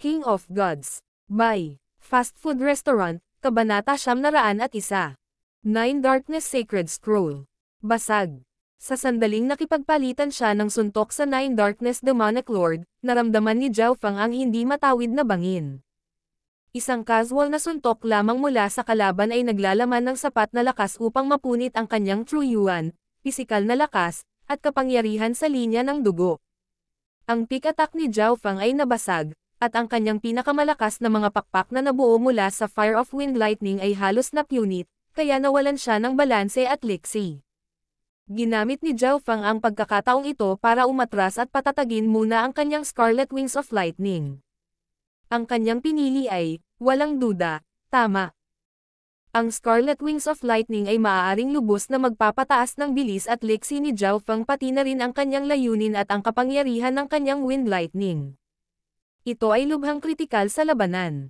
King of Gods. By Fast Food Restaurant, Kabanata 901. 9 Darkness Sacred Scroll. Basag. Sa sandaling nakipagpalitan siya ng suntok sa 9 Darkness Demonic Lord, naramdaman ni Zhao Feng ang hindi matawid na bangin. Isang casual na suntok lamang mula sa kalaban ay naglalaman ng sapat na lakas upang mapunit ang kanyang True Yuan, pisikal na lakas, at kapangyarihan sa linya ng dugo. Ang peak attack ni Zhao Feng ay nabasag, at ang kanyang pinakamalakas na mga pakpak na nabuo mula sa Fire of Wind Lightning ay halos napunit, kaya nawalan siya ng balanse at liksi. Ginamit ni Zhao Feng ang pagkakataong ito para umatras at patatagin muna ang kanyang Scarlet Wings of Lightning. Ang kanyang pinili ay, walang duda, tama. Ang Scarlet Wings of Lightning ay maaaring lubos na magpapataas ng bilis at liksi ni Zhao Feng pati na rin ang kanyang layunin at ang kapangyarihan ng kanyang Wind Lightning. Ito ay lubhang kritikal sa labanan.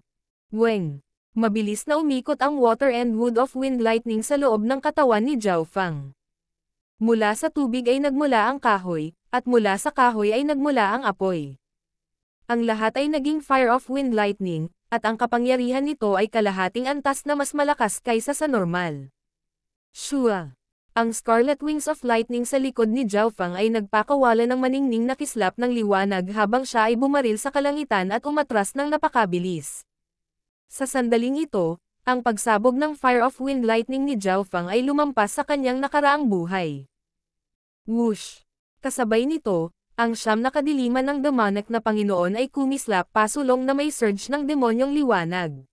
Weng. Mabilis na umikot ang Water and Wood of Wind Lightning sa loob ng katawan ni Zhao Feng. Mula sa tubig ay nagmula ang kahoy, at mula sa kahoy ay nagmula ang apoy. Ang lahat ay naging Fire of Wind Lightning, at ang kapangyarihan nito ay kalahating antas na mas malakas kaysa sa normal. Shua! Ang Scarlet Wings of Lightning sa likod ni Zhao Feng ay nagpakawala ng maningning na kislap ng liwanag habang siya ay bumaril sa kalangitan at umatras ng napakabilis. Sa sandaling ito, ang pagsabog ng Fire of Wind Lightning ni Zhao Feng ay lumampas sa kanyang nakaraang buhay. Whoosh! Kasabay nito, ang siyam na kadiliman ng demonic na Panginoon ay kumislap pasulong na may surge ng demonyong liwanag.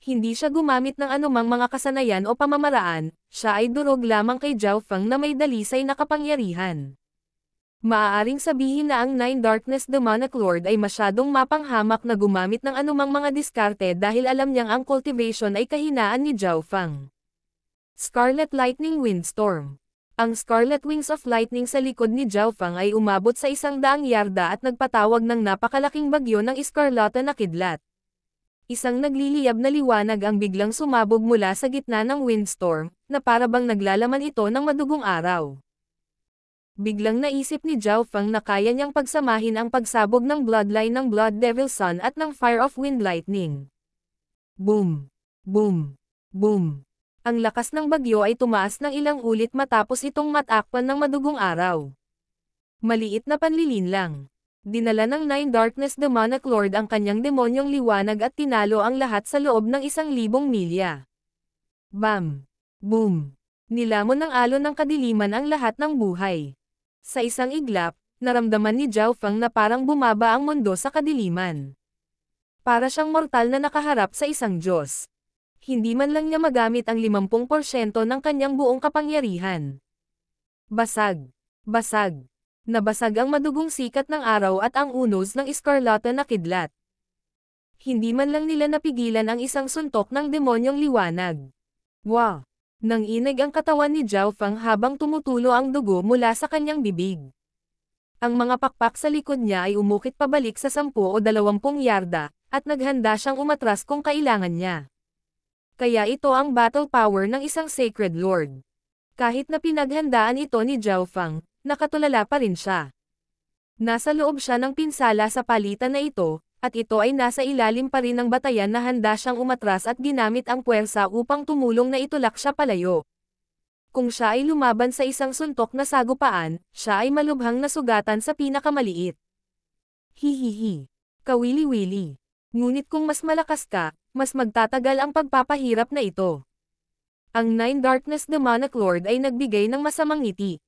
Hindi siya gumamit ng anumang mga kasanayan o pamamaraan, siya ay durog lamang kay Zhao Feng na may dalisay na kapangyarihan. Maaaring sabihin na ang 9 Darkness Demonic Lord ay masyadong mapanghamak na gumamit ng anumang mga diskarte dahil alam niyang ang cultivation ay kahinaan ni Zhao Feng. Scarlet Lightning Windstorm. Ang Scarlet Wings of Lightning sa likod ni Zhao Feng ay umabot sa 100 yarda at nagpatawag ng napakalaking bagyo ng iskarlata na kidlat. Isang nagliliyab na liwanag ang biglang sumabog mula sa gitna ng windstorm, na parabang naglalaman ito ng madugong araw. Biglang naisip ni Zhao Feng na kaya niyang pagsamahin ang pagsabog ng bloodline ng Blood Devil Sun at ng Fire of Wind Lightning. Boom! Boom! Boom! Ang lakas ng bagyo ay tumaas ng ilang ulit matapos itong matakpan ng madugong araw. Maliit na panlilin lang. Dinala ng 9 Darkness Demonic Lord ang kanyang demonyong liwanag at tinalo ang lahat sa loob ng 1,000 milya. Bam! Boom! Nilamon ng alon ng kadiliman ang lahat ng buhay. Sa isang iglap, naramdaman ni Zhao Feng na parang bumaba ang mundo sa kadiliman. Para siyang mortal na nakaharap sa isang Diyos. Hindi man lang niya magamit ang 50% ng kanyang buong kapangyarihan. Basag. Basag. Nabasag ang madugong sikat ng araw at ang unos ng iskarlata na kidlat. Hindi man lang nila napigilan ang isang suntok ng demonyong liwanag. Wow! Nanginig ang katawan ni Zhao Feng habang tumutulo ang dugo mula sa kanyang bibig. Ang mga pakpak sa likod niya ay umukit pabalik sa 10 o 20 yarda, at naghanda siyang umatras kung kailangan niya. Kaya ito ang battle power ng isang Sacred Lord. Kahit na pinaghandaan ito ni Zhao Feng, nakatulala pa rin siya. Nasa loob siya ng pinsala sa palitan na ito, at ito ay nasa ilalim pa rin ng batayan na handa siyang umatras at ginamit ang puwersa upang tumulong na itulak siya palayo. Kung siya ay lumaban sa isang suntok na sagupaan, siya ay malubhang nasugatan sa pinakamaliit. Hihihi. Kawili-wili. Ngunit kung mas malakas ka, mas magtatagal ang pagpapahirap na ito. Ang 9 Darkness Demonic Lord ay nagbigay ng masamang ngiti.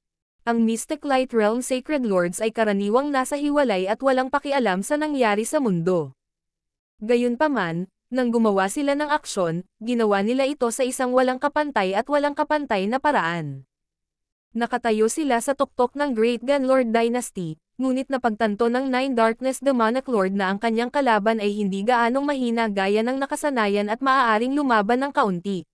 Ang Mystic Light Realm Sacred Lords ay karaniwang nasa hiwalay at walang pakialam sa nangyari sa mundo. Gayunpaman, nang gumawa sila ng aksyon, ginawa nila ito sa isang walang kapantay at walang kapantay na paraan. Nakatayo sila sa tuktok ng Great Gun Lord Dynasty, ngunit napagtanto ng 9 Darkness Demonic Lord na ang kanyang kalaban ay hindi gaanong mahina gaya ng nakasanayan at maaaring lumaban ng kaunti.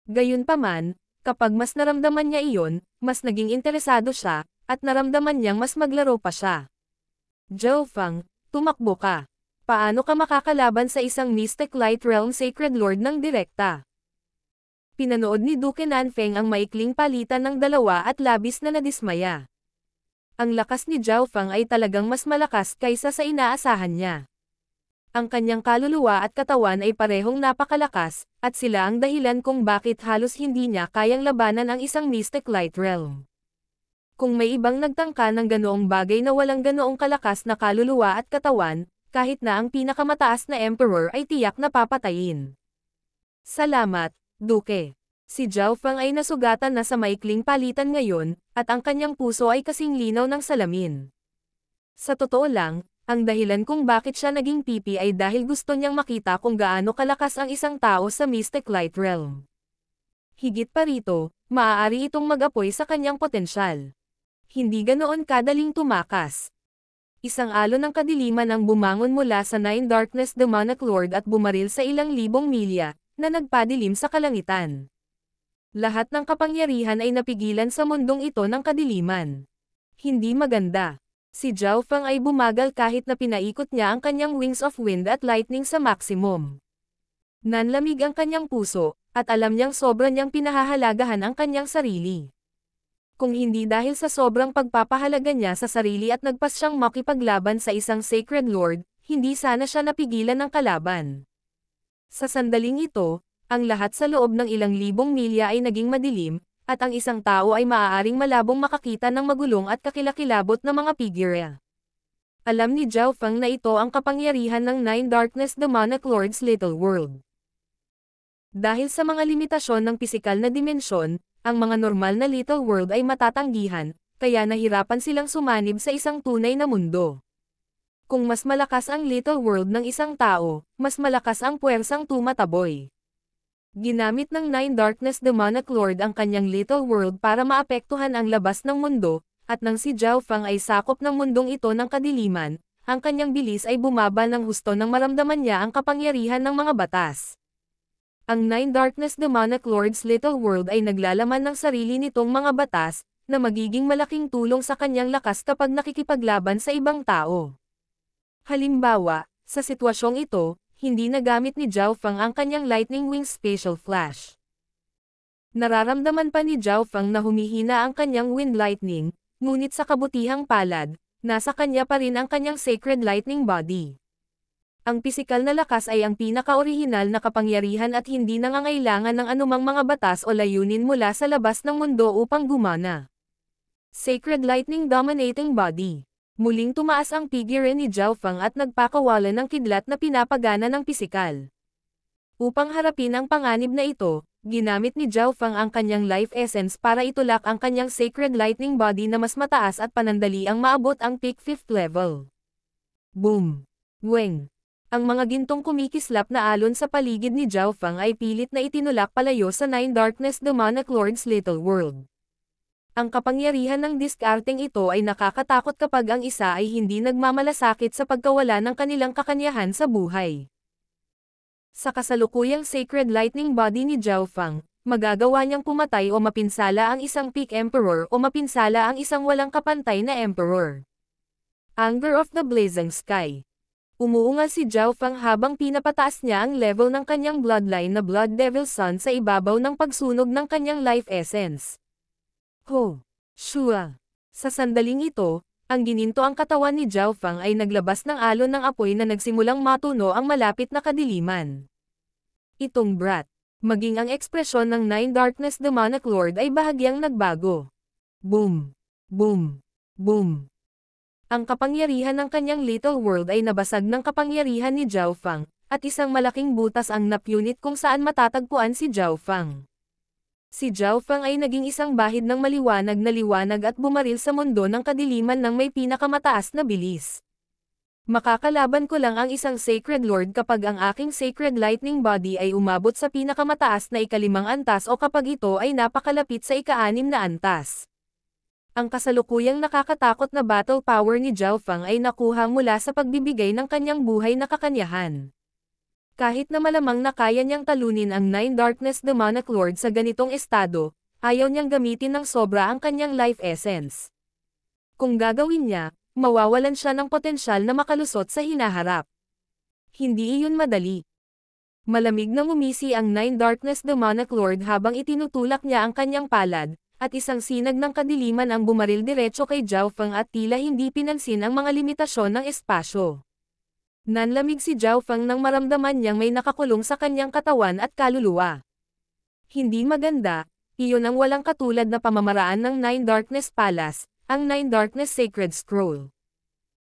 Gayunpaman, kapag mas naramdaman niya iyon, mas naging interesado siya, at naramdaman niyang mas maglaro pa siya. Zhao Feng, tumakbo ka. Paano ka makakalaban sa isang Mystic Light Realm Sacred Lord ng direkta? Pinanood ni Duke Nanfeng ang maikling palitan ng dalawa at labis na nadismaya. Ang lakas ni Zhao Feng ay talagang mas malakas kaysa sa inaasahan niya. Ang kanyang kaluluwa at katawan ay parehong napakalakas, at sila ang dahilan kung bakit halos hindi niya kayang labanan ang isang Mystic Light Realm. Kung may ibang nagtangka ng ganoong bagay na walang ganoong kalakas na kaluluwa at katawan, kahit na ang pinakamataas na Emperor ay tiyak na papatayin. Salamat, Duke. Si Zhao Feng ay nasugatan na sa maikling palitan ngayon, at ang kanyang puso ay kasing linaw ng salamin. Sa totoo lang, ang dahilan kung bakit siya naging pipi ay dahil gusto niyang makita kung gaano kalakas ang isang tao sa Mystic Light Realm. Higit pa rito, maaari itong mag-apoy sa kanyang potensyal. Hindi ganoon kadaling tumakas. Isang alon ng kadiliman ang bumangon mula sa Nine Darkness Demonic Lord at bumaril sa ilang libong milya, na nagpadilim sa kalangitan. Lahat ng kapangyarihan ay napigilan sa mundong ito ng kadiliman. Hindi maganda. Si Zhao Feng ay bumagal kahit na pinaikot niya ang kanyang Wings of Wind at Lightning sa maximum. Nanlamig ang kanyang puso, at alam niyang sobra niyang pinahahalagahan ang kanyang sarili. Kung hindi dahil sa sobrang pagpapahalaga niya sa sarili at nagpas siyang makipaglaban sa isang Sacred Lord, hindi sana siya napigilan ng kalaban. Sa sandaling ito, ang lahat sa loob ng ilang libong milya ay naging madilim, at ang isang tao ay maaaring malabong makakita ng magulong at kakilakilabot na mga figure. Alam ni Zhao Feng na ito ang kapangyarihan ng Nine Darkness Demonic Lord's Little World. Dahil sa mga limitasyon ng pisikal na dimensyon, ang mga normal na Little World ay matatanggihan, kaya nahirapan silang sumanib sa isang tunay na mundo. Kung mas malakas ang Little World ng isang tao, mas malakas ang puwersang tumataboy. Ginamit ng Nine Darkness Demonic Lord ang kanyang Little World para maapektuhan ang labas ng mundo, at nang si Zhao Feng ay sakop ng mundong ito ng kadiliman, ang kanyang bilis ay bumaba ng husto nang maramdaman niya ang kapangyarihan ng mga batas. Ang Nine Darkness Demonic Lord's Little World ay naglalaman ng sarili nitong mga batas, na magiging malaking tulong sa kanyang lakas kapag nakikipaglaban sa ibang tao. Halimbawa, sa sitwasyong ito, hindi nagamit ni Zhao Feng ang kanyang Lightning Wings Spatial Flash. Nararamdaman pa ni Zhao Feng na humihina ang kanyang Wind Lightning, ngunit sa kabutihang palad, nasa kanya pa rin ang kanyang Sacred Lightning Body. Ang pisikal na lakas ay ang pinaka-orihinal na kapangyarihan at hindi nangangailangan ng anumang mga batas o layunin mula sa labas ng mundo upang gumana. Sacred Lightning Dominating Body. Muling tumaas ang figure ni Zhao Feng at nagpakawalan ng kidlat na pinapagana ng pisikal. Upang harapin ang panganib na ito, ginamit ni Zhao Feng ang kanyang Life Essence para itulak ang kanyang Sacred Lightning Body na mas mataas at panandali ang maabot ang peak 5th level. Boom! Weng! Ang mga gintong kumikislap na alon sa paligid ni Zhao Feng ay pilit na itinulak palayo sa Nine Darkness Demonic Lord's Little World. Ang kapangyarihan ng diskarteng ito ay nakakatakot kapag ang isa ay hindi nagmamalasakit sa pagkawala ng kanilang kakanyahan sa buhay. Sa kasalukuyang Sacred Lightning Body ni Zhao Feng, magagawa niyang pumatay o mapinsala ang isang Peak Emperor o mapinsala ang isang walang kapantay na Emperor. Anger of the Blazing Sky. Umuungal si Zhao Feng habang pinapataas niya ang level ng kanyang bloodline na Blood Devil Sun sa ibabaw ng pagsunog ng kanyang Life Essence. Ho! Shua! Sa sandaling ito, ang gininto ang katawan ni Zhao Feng ay naglabas ng alon ng apoy na nagsimulang matuno ang malapit na kadiliman. Itong brat. Maging ang ekspresyon ng Nine Darkness Demonic Lord ay bahagyang nagbago. Boom! Boom! Boom! Ang kapangyarihan ng kanyang Little World ay nabasag ng kapangyarihan ni Zhao Feng, at isang malaking butas ang napunit kung saan matatagpuan si Zhao Feng. Si Zhao Feng ay naging isang bahid ng maliwanag na liwanag at bumaril sa mundo ng kadiliman ng may pinakamataas na bilis. Makakalaban ko lang ang isang Sacred Lord kapag ang aking Sacred Lightning Body ay umabot sa pinakamataas na ika-5 antas o kapag ito ay napakalapit sa ika-6 na antas. Ang kasalukuyang nakakatakot na battle power ni Zhao Feng ay nakuha mula sa pagbibigay ng kanyang buhay na kakanyahan. Kahit na malamang na kaya niyang talunin ang Nine Darkness Demonic Lord sa ganitong estado, ayaw niyang gamitin ng sobra ang kanyang Life Essence. Kung gagawin niya, mawawalan siya ng potensyal na makalusot sa hinaharap. Hindi iyon madali. Malamig na ngumisi ang Nine Darkness Demonic Lord habang itinutulak niya ang kanyang palad, at isang sinag ng kadiliman ang bumaril diretso kay Zhao Feng at tila hindi pinansin ang mga limitasyon ng espasyo. Nanlamig si Zhao Feng nang maramdaman niyang may nakakulong sa kanyang katawan at kaluluwa. Hindi maganda, iyon ang walang katulad na pamamaraan ng Nine Darkness Palace, ang Nine Darkness Sacred Scroll.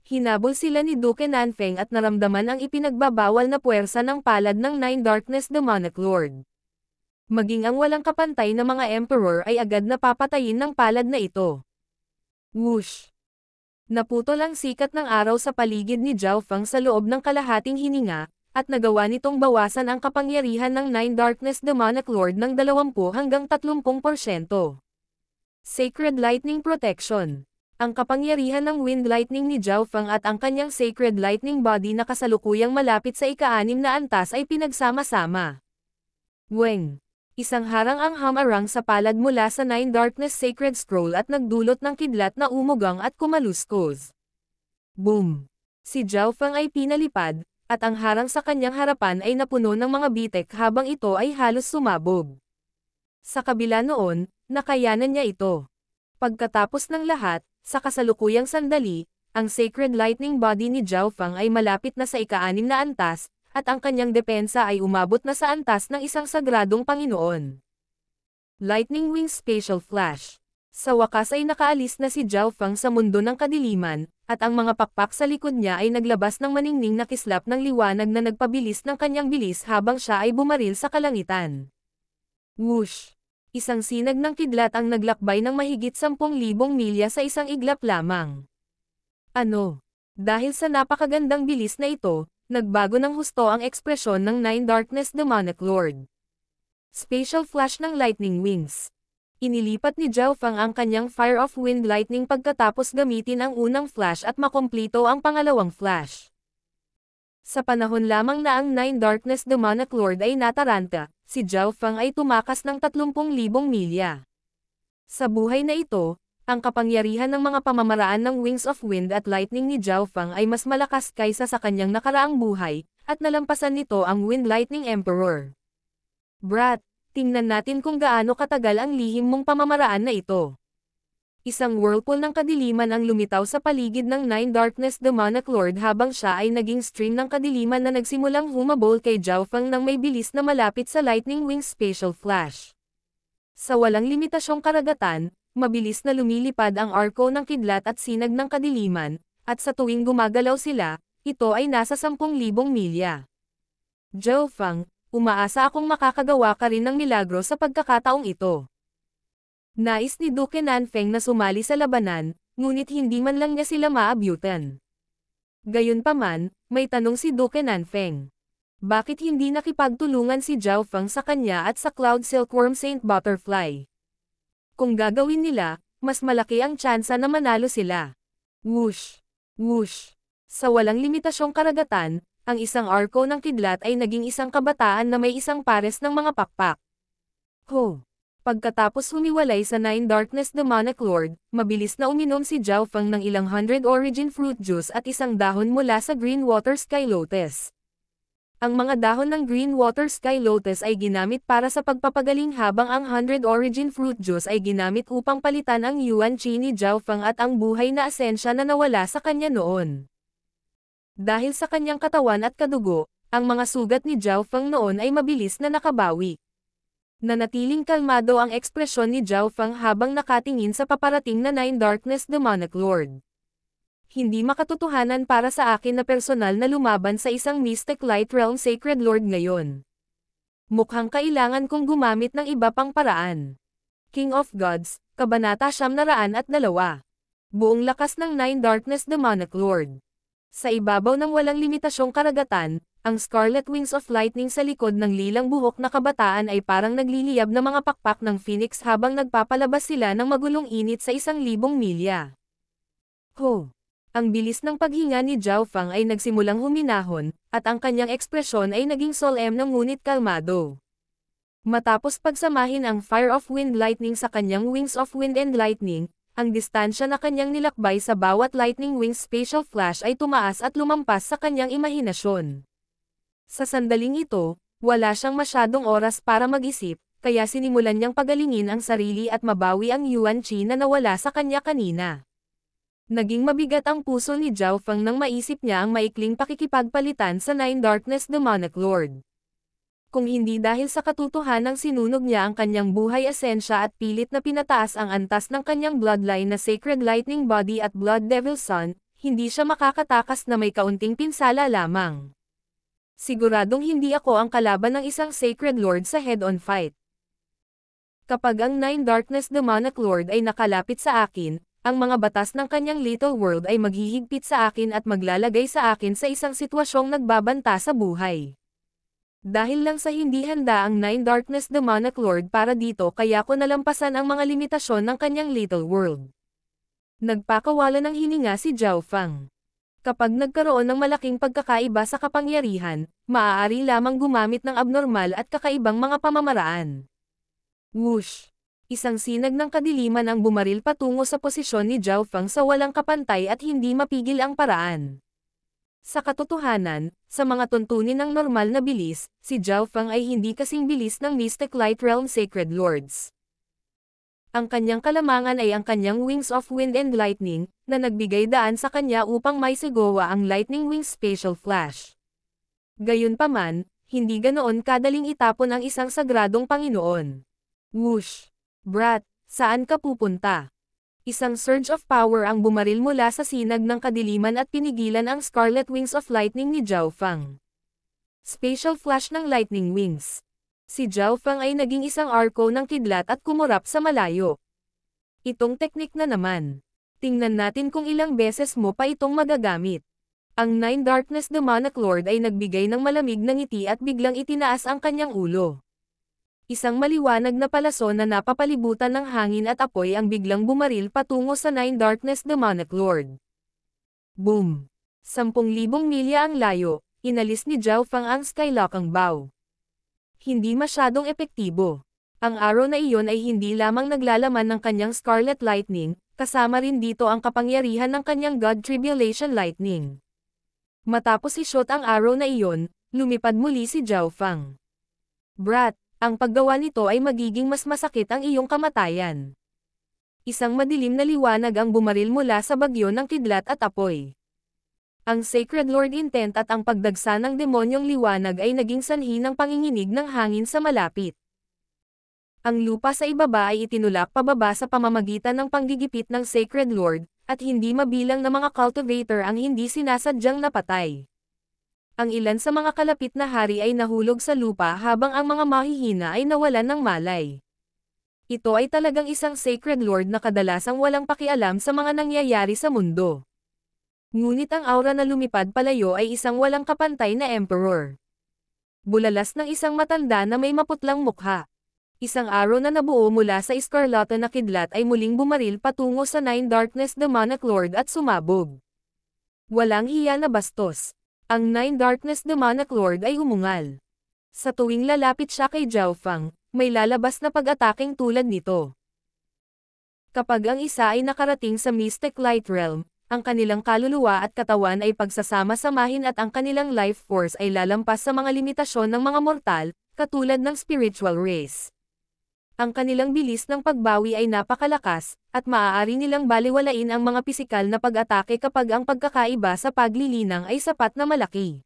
Hinabol sila ni Duke Nanfeng at naramdaman ang ipinagbabawal na puwersa ng palad ng Nine Darkness Demonic Lord. Maging ang walang kapantay na mga Emperor ay agad na papatayin ng palad na ito. Whoosh! Naputol ang sikat ng araw sa paligid ni Zhao Feng sa loob ng kalahating hininga, at nagawa nitong bawasan ang kapangyarihan ng Nine Darkness Demonic Lord ng 20 hanggang 30%. Sacred Lightning Protection. Ang kapangyarihan ng Wind Lightning ni Zhao Feng at ang kanyang Sacred Lightning Body na kasalukuyang malapit sa ika-6 na antas ay pinagsama-sama. Weng! Isang harang ang hamarang sa palad mula sa Nine Darkness Sacred Scroll at nagdulot ng kidlat na umugang at kumaluskos. Boom! Si Zhao Feng ay pinalipad, at ang harang sa kanyang harapan ay napuno ng mga bitek habang ito ay halos sumabog. Sa kabila noon, nakayanan niya ito. Pagkatapos ng lahat, sa kasalukuyang sandali, ang Sacred Lightning Body ni Zhao Feng ay malapit na sa ika-6 na antas, at ang kanyang depensa ay umabot na sa antas ng isang sagradong Panginoon. Lightning Wing Spatial Flash. Sa wakas ay nakaalis na si Zhao Feng sa mundo ng kadiliman, at ang mga pakpak sa likod niya ay naglabas ng maningning na kislap ng liwanag na nagpabilis ng kanyang bilis habang siya ay bumaril sa kalangitan. Whoosh! Isang sinag ng kidlat ang naglakbay ng mahigit 10,000 milya sa isang iglap lamang. Ano? Dahil sa napakagandang bilis na ito, nagbago ng husto ang ekspresyon ng Nine Darkness Demonic Lord. Spatial Flash ng Lightning Wings. Inilipat ni Zhao Feng ang kanyang Fire of Wind Lightning pagkatapos gamitin ang unang flash at makomplito ang pangalawang flash. Sa panahon lamang na ang Nine Darkness Demonic Lord ay nataranta, si Zhao Feng ay tumakas ng 30,000 milya. Sa buhay na ito, ang kapangyarihan ng mga pamamaraan ng Wings of Wind at Lightning ni Zhao Feng ay mas malakas kaysa sa kanyang nakaraang buhay, at nalampasan nito ang Wind Lightning Emperor. Brat, tingnan natin kung gaano katagal ang lihim mong pamamaraan na ito. Isang whirlpool ng kadiliman ang lumitaw sa paligid ng Nine Darkness Demonic Lord habang siya ay naging stream ng kadiliman na nagsimulang humabol kay Zhao Feng nang may bilis na malapit sa Lightning Wing Spatial Flash. Sa walang limitasyong karagatan, mabilis na lumilipad ang arko ng kidlat at sinag ng kadiliman, at sa tuwing gumagalaw sila, ito ay nasa 10,000 milya. Zhao Feng, umaasa akong makakagawa ka rin ng milagro sa pagkakataong ito. Nais ni Duke Nanfeng na sumali sa labanan, ngunit hindi man lang niya sila maabyutan. Gayunpaman, may tanong si Duke Nanfeng. Bakit hindi nakipagtulungan si Zhao Feng sa kanya at sa Cloud Silkworm Saint Butterfly? Kung gagawin nila, mas malaki ang tsansa na manalo sila. Whoosh! Whoosh! Sa walang limitasyong karagatan, ang isang arko ng kidlat ay naging isang kabataan na may isang pares ng mga pakpak. Ho! Pagkatapos humiwalay sa Nine Darkness Demonic Lord, mabilis na uminom si Zhao Feng ng ilang 100 Origin Fruit Juice at isang dahon mula sa Green Water Sky Lotus. Ang mga dahon ng Green Water Sky Lotus ay ginamit para sa pagpapagaling habang ang 100 Origin Fruit Juice ay ginamit upang palitan ang Yuan Qi ni Zhao Feng at ang buhay na asensya na nawala sa kanya noon. Dahil sa kanyang katawan at kadugo, ang mga sugat ni Zhao Feng noon ay mabilis na nakabawi. Nanatiling kalmado ang ekspresyon ni Zhao Feng habang nakatingin sa paparating na Nine Darkness Demonic Lord. Hindi makatotohanan para sa akin na personal na lumaban sa isang Mystic Light Realm Sacred Lord ngayon. Mukhang kailangan kong gumamit ng iba pang paraan. King of Gods, Kabanata 902. Buong lakas ng Nine Darkness Demonic Lord. Sa ibabaw ng walang limitasyong karagatan, ang Scarlet Wings of Lightning sa likod ng lilang buhok na kabataan ay parang nagliliyab na mga pakpak ng phoenix habang nagpapalabas sila ng magulong init sa 1,000 milya. Ho! Ang bilis ng paghinga ni Zhao Feng ay nagsimulang huminahon, at ang kanyang ekspresyon ay naging solemn ngunit kalmado. Matapos pagsamahin ang Fire of Wind Lightning sa kanyang Wings of Wind and Lightning, ang distansya na kanyang nilakbay sa bawat Lightning Wings Spatial Flash ay tumaas at lumampas sa kanyang imahinasyon. Sa sandaling ito, wala siyang masyadong oras para mag-isip, kaya sinimulan niyang pagalingin ang sarili at mabawi ang Yuan Qi na nawala sa kanya kanina. Naging mabigat ang puso ni Zhao Feng nang maisip niya ang maikling pakikipagpalitan sa Nine Darkness Demonic Lord. Kung hindi dahil sa katotohanang sinunog niya ang kanyang buhay esensya at pilit na pinataas ang antas ng kanyang bloodline na Sacred Lightning Body at Blood Devil Son, hindi siya makakatakas na may kaunting pinsala lamang. Siguradong hindi ako ang kalaban ng isang Sacred Lord sa head-on fight. Kapag ang Nine Darkness Demonic Lord ay nakalapit sa akin, ang mga batas ng kanyang little world ay maghihigpit sa akin at maglalagay sa akin sa isang sitwasyong nagbabanta sa buhay. Dahil lang sa hindi handa ang Nine Darkness Demonic Lord para dito kaya ko nalampasan ang mga limitasyon ng kanyang little world. Nagpakawala ng hininga si Zhao Feng. Kapag nagkaroon ng malaking pagkakaiba sa kapangyarihan, maaari lamang gumamit ng abnormal at kakaibang mga pamamaraan. Whoosh! Isang sinag ng kadiliman ang bumaril patungo sa posisyon ni Zhao Feng sa walang kapantay at hindi mapigil ang paraan. Sa katotohanan, sa mga tuntunin ng normal na bilis, si Zhao Feng ay hindi kasing bilis ng Mystic Light Realm Sacred Lords. Ang kanyang kalamangan ay ang kanyang Wings of Wind and Lightning, na nagbigay daan sa kanya upang maisigawa ang Lightning Wings Spatial Flash. Gayunpaman, hindi ganoon kadaling itapon ang isang sagradong Panginoon. Whoosh! Brat, saan ka pupunta? Isang surge of power ang bumaril mula sa sinag ng kadiliman at pinigilan ang Scarlet Wings of Lightning ni Zhao Feng. Spatial Flash ng Lightning Wings. Si Zhao Feng ay naging isang arko ng kidlat at kumurap sa malayo. Itong teknik na naman. Tingnan natin kung ilang beses mo pa itong magagamit. Ang Nine Darkness Demonic Lord ay nagbigay ng malamig na ngiti at biglang itinaas ang kanyang ulo. Isang maliwanag na palaso na napapalibutan ng hangin at apoy ang biglang bumaril patungo sa Nine Darkness Demonic Lord. Boom! 10,000 milya ang layo, inalis ni Zhao Feng ang Skylockang bow. Hindi masyadong epektibo. Ang arrow na iyon ay hindi lamang naglalaman ng kanyang Scarlet Lightning, kasama rin dito ang kapangyarihan ng kanyang God Tribulation Lightning. Matapos i-shot ang arrow na iyon, lumipad muli si Zhao Feng. Brat! Ang paggawa nito ay magiging mas masakit ang iyong kamatayan. Isang madilim na liwanag ang bumaril mula sa bagyo ng kidlat at apoy. Ang Sacred Lord Intent at ang pagdagsa ng demonyong liwanag ay naging sanhi ng panginginig ng hangin sa malapit. Ang lupa sa ibaba ay itinulak pababa sa pamamagitan ng panggigipit ng Sacred Lord, at hindi mabilang na mga cultivator ang hindi sinasadyang napatay. Ang ilan sa mga kalapit na hari ay nahulog sa lupa habang ang mga mahihina ay nawalan ng malay. Ito ay talagang isang Sacred Lord na kadalasang walang pakialam sa mga nangyayari sa mundo. Ngunit ang aura na lumipad palayo ay isang walang kapantay na Emperor. Bulalas ng isang matanda na may maputlang mukha. Isang arrow na nabuo mula sa iskarlata na kidlat ay muling bumaril patungo sa Nine Darkness Demonic Lord at sumabog. Walang hiya na bastos. Ang Nine Darkness Demonic Lord ay umungal. Sa tuwing lalapit siya kay Zhao Feng, may lalabas na pag-ataking tulad nito. Kapag ang isa ay nakarating sa Mystic Light Realm, ang kanilang kaluluwa at katawan ay pagsasama-samahin at ang kanilang life force ay lalampas sa mga limitasyon ng mga mortal, katulad ng spiritual race. Ang kanilang bilis ng pagbawi ay napakalakas, at maaari nilang baliwalain ang mga pisikal na pag-atake kapag ang pagkakaiba sa paglilinang ay sapat na malaki.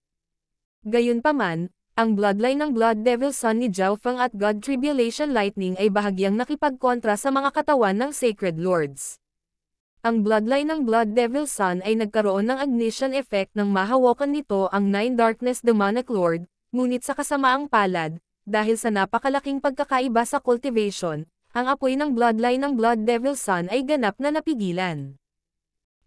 Gayunpaman, ang bloodline ng Blood Devil Son ni Zhao Feng at God Tribulation Lightning ay bahagyang nakipagkontra sa mga katawan ng Sacred Lords. Ang bloodline ng Blood Devil Son ay nagkaroon ng ignition effect nang mahawakan nito ang Nine Darkness Demonic Lord, ngunit sa kasamaang palad, dahil sa napakalaking pagkakaiba sa cultivation, ang apoy ng bloodline ng Blood Devil Son ay ganap na napigilan.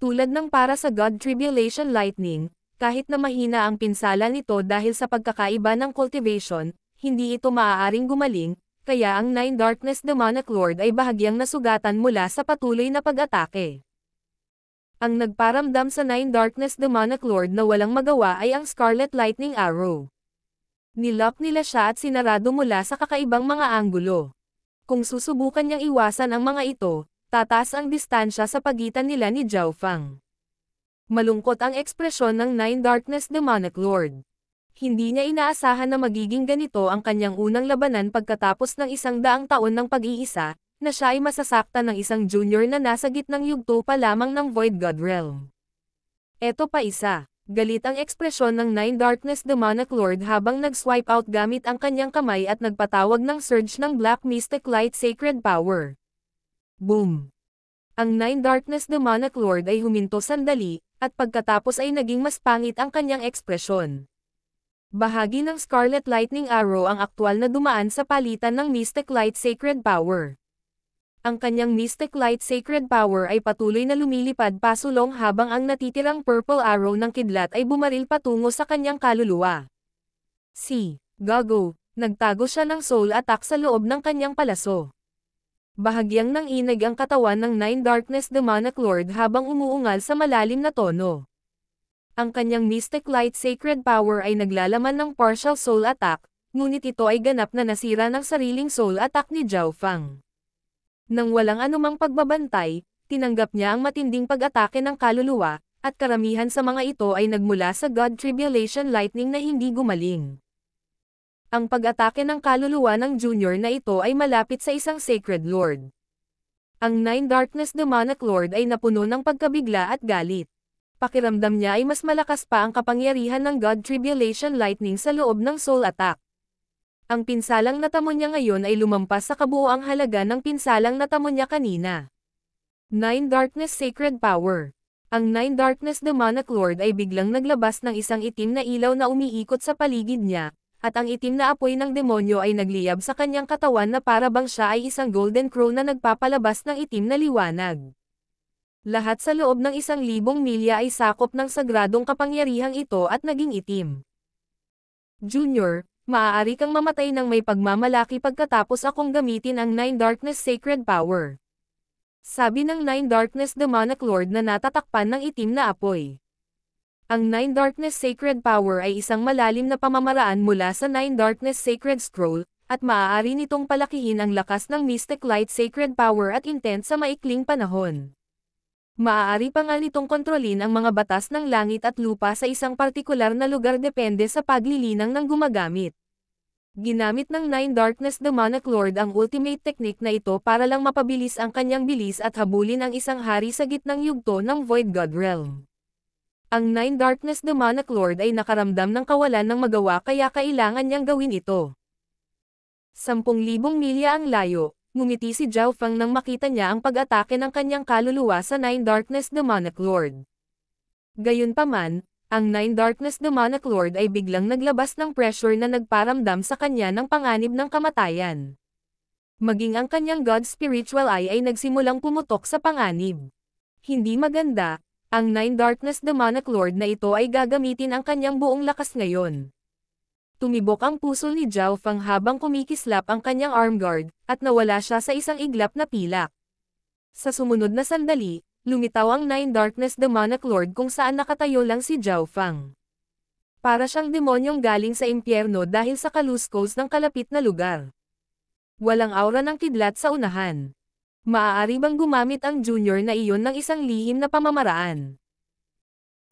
Tulad ng para sa God Tribulation Lightning, kahit na mahina ang pinsala nito dahil sa pagkakaiba ng cultivation, hindi ito maaaring gumaling, kaya ang Nine Darkness Demonic Lord ay bahagyang nasugatan mula sa patuloy na pag-atake. Ang nagparamdam sa Nine Darkness Demonic Lord na walang magawa ay ang Scarlet Lightning Arrow. Nilock nila siya at sinarado mula sa kakaibang mga anggulo. Kung susubukan niyang iwasan ang mga ito, tataas ang distansya sa pagitan nila ni Zhao Feng. Malungkot ang ekspresyon ng Nine Darkness Demonic Lord. Hindi niya inaasahan na magiging ganito ang kanyang unang labanan pagkatapos ng 100 taon ng pag-iisa, na siya ay masasaktan ng isang junior na nasa gitnang yugto pa lamang ng Void God Realm. Eto pa isa. Galit ang ekspresyon ng Nine Darkness Demonic Lord habang nag-swipe out gamit ang kanyang kamay at nagpatawag ng surge ng Black Mystic Light Sacred Power. Boom! Ang Nine Darkness Demonic Lord ay huminto sandali, at pagkatapos ay naging mas pangit ang kanyang ekspresyon. Bahagi ng Scarlet Lightning Arrow ang aktwal na dumaan sa palitan ng Mystic Light Sacred Power. Ang kanyang Mystic Light Sacred Power ay patuloy na lumilipad pasulong habang ang natitirang Purple Arrow ng kidlat ay bumaril patungo sa kanyang kaluluwa. Gago, nagtago siya ng Soul Attack sa loob ng kanyang palaso. Bahagyang nanginig ang katawan ng Nine Darkness Demonic Lord habang umuungal sa malalim na tono. Ang kanyang Mystic Light Sacred Power ay naglalaman ng partial Soul Attack, ngunit ito ay ganap na nasira ng sariling Soul Attack ni Zhao Fang. Nang walang anumang pagbabantay, tinanggap niya ang matinding pag-atake ng kaluluwa, at karamihan sa mga ito ay nagmula sa God Tribulation Lightning na hindi gumaling. Ang pag-atake ng kaluluwa ng junior na ito ay malapit sa isang Sacred Lord. Ang Nine Darkness Demonic Lord ay napuno ng pagkabigla at galit. Pakiramdam niya ay mas malakas pa ang kapangyarihan ng God Tribulation Lightning sa loob ng Soul Attack. Ang pinsalang natamo niya ngayon ay lumampas sa kabuoang halaga ng pinsalang natamo niya kanina. Nine Darkness Sacred Power. Ang Nine Darkness Demonic Lord ay biglang naglabas ng isang itim na ilaw na umiikot sa paligid niya, at ang itim na apoy ng demonyo ay nagliyab sa kanyang katawan na para bang siya ay isang golden crow na nagpapalabas ng itim na liwanag. Lahat sa loob ng 1,000 milya ay sakop ng sagradong kapangyarihang ito at naging itim. Junior, maaari kang mamatay ng may pagmamalaki pagkatapos akong gamitin ang Nine Darkness Sacred Power. Sabi ng Nine Darkness Demonic Lord na natatakpan ng itim na apoy. Ang Nine Darkness Sacred Power ay isang malalim na pamamaraan mula sa Nine Darkness Sacred Scroll, at maaari nitong palakihin ang lakas ng Mystic Light Sacred Power at intent sa maikling panahon. Maaari pa nga nitong kontrolin ang mga batas ng langit at lupa sa isang partikular na lugar depende sa paglilinang ng gumagamit. Ginamit ng Nine Darkness Demonic Lord ang ultimate technique na ito para lang mapabilis ang kanyang bilis at habulin ang isang hari sa gitnang yugto ng Void God Realm. Ang Nine Darkness Demonic Lord ay nakaramdam ng kawalan ng magawa kaya kailangan niyang gawin ito. 10,000 milya ang layo. Ngumiti si Zhao Fang nang makita niya ang pag-atake ng kanyang kaluluwa sa Nine Darkness Demonic Lord. Gayunpaman, ang Nine Darkness Demonic Lord ay biglang naglabas ng pressure na nagparamdam sa kanya ng panganib ng kamatayan. Maging ang kanyang God Spiritual Eye ay nagsimulang pumutok sa panganib. Hindi maganda, ang Nine Darkness Demonic Lord na ito ay gagamitin ang kanyang buong lakas ngayon. Tumibok ang puso ni Zhao Fang habang kumikislap ang kanyang arm guard, at nawala siya sa isang iglap na pilak. Sa sumunod na sandali, lumitaw ang Nine Darkness Demonic Lord kung saan nakatayo lang si Zhao Fang. Para siyang demonyong galing sa impyerno dahil sa kaluskos ng kalapit na lugar. Walang aura ng kidlat sa unahan. Maaari bang gumamit ang junior na iyon ng isang lihim na pamamaraan?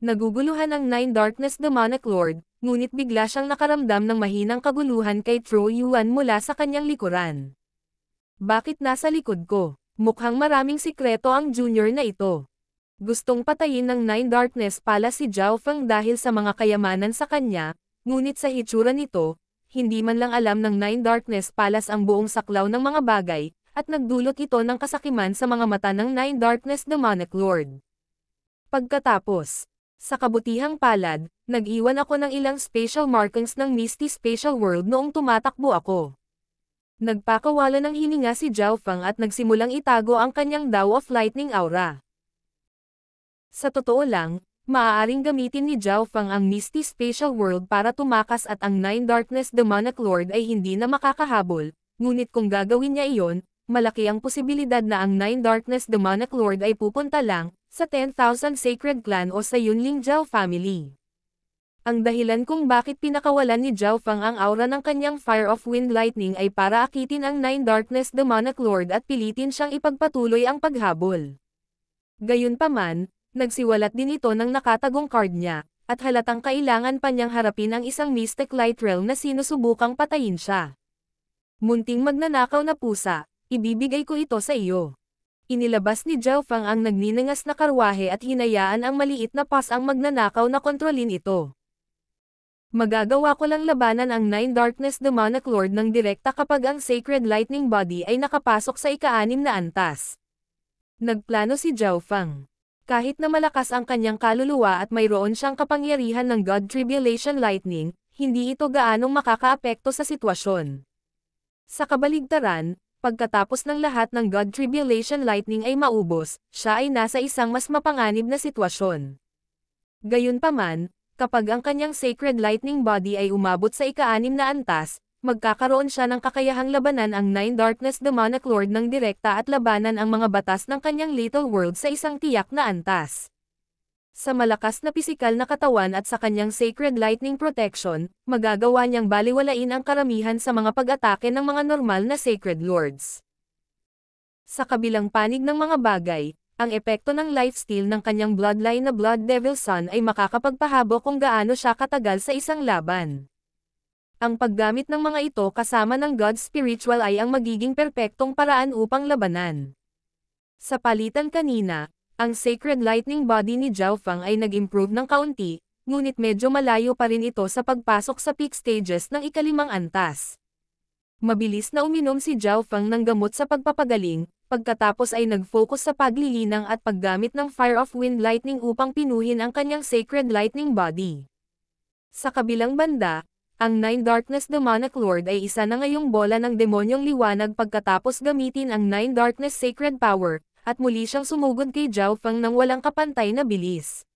Naguguluhan ang Nine Darkness Demonic Lord, ngunit bigla siyang nakaramdam ng mahinang kaguluhan kay Tro Yuan mula sa kanyang likuran. Bakit nasa likod ko? Mukhang maraming sikreto ang junior na ito. Gustong patayin ng Nine Darkness pala si Zhao Fang dahil sa mga kayamanan sa kanya, ngunit sa hitsura nito, hindi man lang alam ng Nine Darkness Palace ang buong saklaw ng mga bagay, at nagdulot ito ng kasakiman sa mga mata ng Nine Darkness Demonic Lord. Pagkatapos, sa kabutihang palad, nag-iwan ako ng ilang spatial markings ng Misty Spatial World noong tumatakbo ako. Nagpakawala ng hininga si Zhao Fang at nagsimulang itago ang kanyang Dao of Lightning Aura. Sa totoo lang, maaaring gamitin ni Zhao Fang ang Misty Spatial World para tumakas at ang Nine Darkness Demonic Lord ay hindi na makakahabol, ngunit kung gagawin niya iyon, malaki ang posibilidad na ang Nine Darkness Demonic Lord ay pupunta lang sa 10,000 Sacred Clan o sa Yunling Zhao family. Ang dahilan kung bakit pinakawalan ni Zhao Fang ang aura ng kanyang Fire of Wind Lightning ay para akitin ang Nine Darkness Demonic Lord at pilitin siyang ipagpatuloy ang paghabol. Gayunpaman, nagsiwalat din ito ng nakatagong card niya, at halatang kailangan pa niyang harapin ang isang Mystic Light Realm na sinusubukang patayin siya. Munting magnanakaw na pusa, Ibibigay ko ito sa iyo. Inilabas ni Zhao Fang ang nagninangas na karwahe at hinayaan ang maliit na pas ang magnanakaw na kontrolin ito. Magagawa ko lang labanan ang Nine Darkness Demonic Lord ng direkta kapag ang Sacred Lightning Body ay nakapasok sa ika-6 na antas. Nagplano si Zhao Fang. Kahit na malakas ang kanyang kaluluwa at mayroon siyang kapangyarihan ng God Tribulation Lightning, hindi ito gaanong makakaapekto sa sitwasyon. Sa kabaligtaran, pagkatapos ng lahat ng God Tribulation Lightning ay maubos, siya ay nasa isang mas mapanganib na sitwasyon. Gayunpaman, kapag ang kanyang Sacred Lightning Body ay umabot sa ika-6 na antas, magkakaroon siya ng kakayahang labanan ang Nine Darkness Demonic Lord ng direkta at labanan ang mga batas ng kanyang Little World sa isang tiyak na antas. Sa malakas na pisikal na katawan at sa kanyang Sacred Lightning Protection, magagawa niyang baliwalain ang karamihan sa mga pag-atake ng mga normal na Sacred Lords. Sa kabilang panig ng mga bagay, ang epekto ng lifesteal ng kanyang bloodline na Blood Devil Son ay makakapagpahabo kung gaano siya katagal sa isang laban. Ang paggamit ng mga ito kasama ng God Spiritual ay ang magiging perpektong paraan upang labanan. Sa palitan kanina, ang Sacred Lightning Body ni Zhao Fang ay nag-improve ng kaunti, ngunit medyo malayo pa rin ito sa pagpasok sa peak stages ng ika-5 antas. Mabilis na uminom si Zhao Fang ng gamot sa pagpapagaling, pagkatapos ay nag-focus sa paglilinang at paggamit ng Fire of Wind Lightning upang pinuhin ang kanyang Sacred Lightning Body. Sa kabilang banda, ang Nine Darkness Demonic Lord ay isa na ngayong bola ng demonyong liwanag pagkatapos gamitin ang Nine Darkness Sacred Power, at muli siyang sumugod kay Zhao Fang ng walang kapantay na bilis.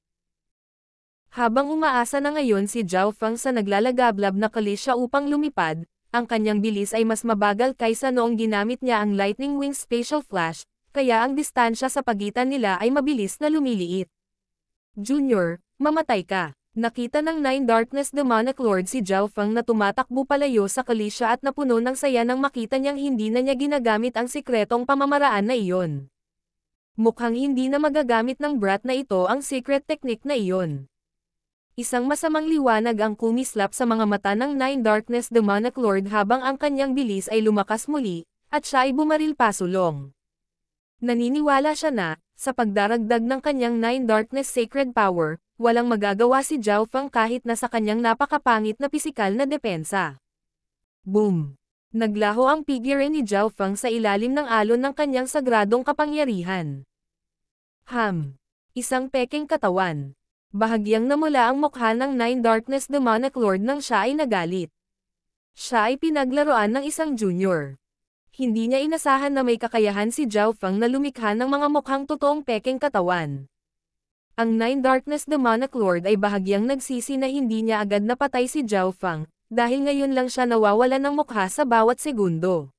Habang umaasa na ngayon si Zhao Fang sa naglalagablab na kalisya upang lumipad, ang kanyang bilis ay mas mabagal kaysa noong ginamit niya ang Lightning Wing Spatial Flash, kaya ang distansya sa pagitan nila ay mabilis na lumiliit. Junior, mamatay ka. Nakita ng Nine Darkness Demonic Lord si Zhao Fang na tumatakbo palayo sa kalisya at napuno ng saya nang makita niyang hindi na niya ginagamit ang sikretong pamamaraan na iyon. Mukhang hindi na magagamit ng brat na ito ang secret technique na iyon. Isang masamang liwanag ang kumislap sa mga mata ng Nine Darkness Demonic Lord habang ang kanyang bilis ay lumakas muli, at siya ay bumaril pasulong. Naniniwala siya na, sa pagdaragdag ng kanyang Nine Darkness Sacred Power, walang magagawa si Zhao Fang kahit na sa kanyang napakapangit na pisikal na depensa. Boom! Naglaho ang figure ni Zhao Fang sa ilalim ng alon ng kanyang sagradong kapangyarihan. Isang peking katawan. Bahagyang namula ang mukha ng Nine Darkness Demonic Lord nang siya ay nagalit. Siya ay pinaglaruan ng isang junior. Hindi niya inasahan na may kakayahan si Zhao Fang na lumikha ng mga mukhang totoong peking katawan. Ang Nine Darkness Demonic Lord ay bahagyang nagsisi na hindi niya agad napatay si Zhao Fang, dahil ngayon lang siya nawawalan ng mukha sa bawat segundo.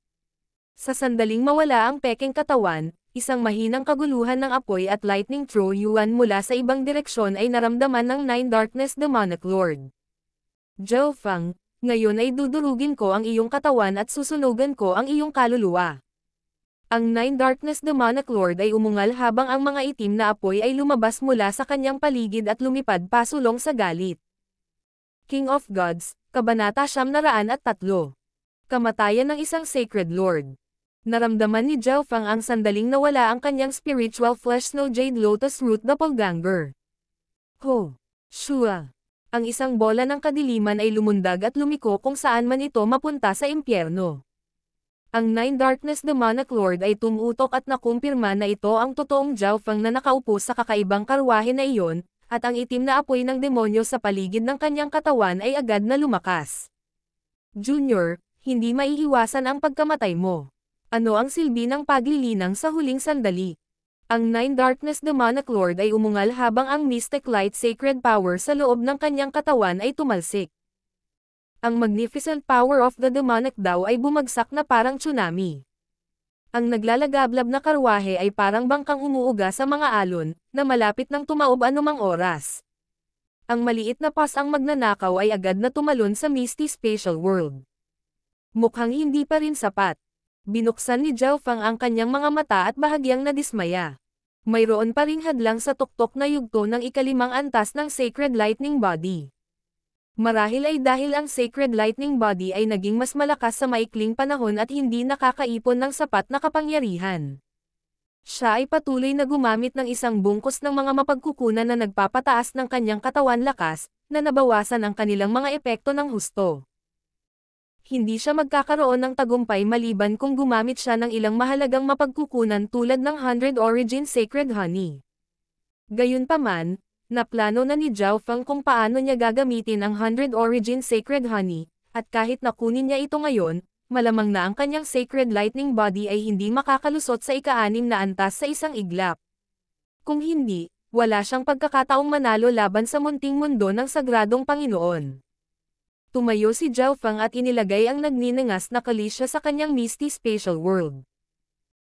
Sa sandaling mawala ang peking katawan, isang mahinang kaguluhan ng apoy at lightning throw yuan mula sa ibang direksyon ay naramdaman ng Nine Darkness Demonic Lord. Zhao Fang, ngayon ay dudurugin ko ang iyong katawan at susunugan ko ang iyong kaluluwa. Ang Nine Darkness Demonic Lord ay umungal habang ang mga itim na apoy ay lumabas mula sa kanyang paligid at lumipad pasulong sa galit. King of Gods, Kabanata 903. Kamatayan ng isang Sacred Lord. Naramdaman ni Zhao Fang ang sandaling nawala ang kanyang spiritual flesh Snow Jade Lotus Root Doppelganger. Shua. Ang isang bola ng kadiliman ay lumundag at lumiko kung saan man ito mapunta sa impyerno. Ang Nine Darkness Demonic Lord ay tumutok at nakumpirma na ito ang totoong Zhao Fang na nakaupo sa kakaibang karwahe na iyon, at ang itim na apoy ng demonyo sa paligid ng kanyang katawan ay agad na lumakas. Junior, hindi maiiwasan ang pagkamatay mo. Ano ang silbi ng paglilinang sa huling sandali? Ang Nine Darkness Demonic Lord ay umungal habang ang Mystic Light Sacred Power sa loob ng kanyang katawan ay tumalsik. Ang magnificent power of the demonic daw ay bumagsak na parang tsunami. Ang naglalagablab na karwahe ay parang bangkang umuuga sa mga alon, na malapit nang tumaob anumang oras. Ang maliit na pas ang magnanakaw ay agad na tumalon sa Misty Spatial World. Mukhang hindi pa rin sapat. Binuksan ni Zhao Fang ang kanyang mga mata at bahagyang nadismaya. Mayroon pa ring hadlang sa tuktok na yugto ng ika-5 antas ng Sacred Lightning Body. Marahil ay dahil ang Sacred Lightning Body ay naging mas malakas sa maikling panahon at hindi nakakaipon ng sapat na kapangyarihan. Siya ay patuloy na gumamit ng isang bungkus ng mga mapagkukunan na nagpapataas ng kanyang katawan lakas, na nabawasan ang kanilang mga epekto ng husto. Hindi siya magkakaroon ng tagumpay maliban kung gumamit siya ng ilang mahalagang mapagkukunan tulad ng 100 Origin Sacred Honey. Gayunpaman, naplano na ni Zhao Feng kung paano niya gagamitin ang 100 Origin Sacred Honey, at kahit nakunin niya ito ngayon, malamang na ang kanyang Sacred Lightning Body ay hindi makakalusot sa ika-6 na antas sa isang iglap. Kung hindi, wala siyang pagkakataong manalo laban sa munting mundo ng Sagradong Panginoon. Tumayo si Zhao Feng at inilagay ang nagniningas na kalisya sa kanyang Misty Spatial World.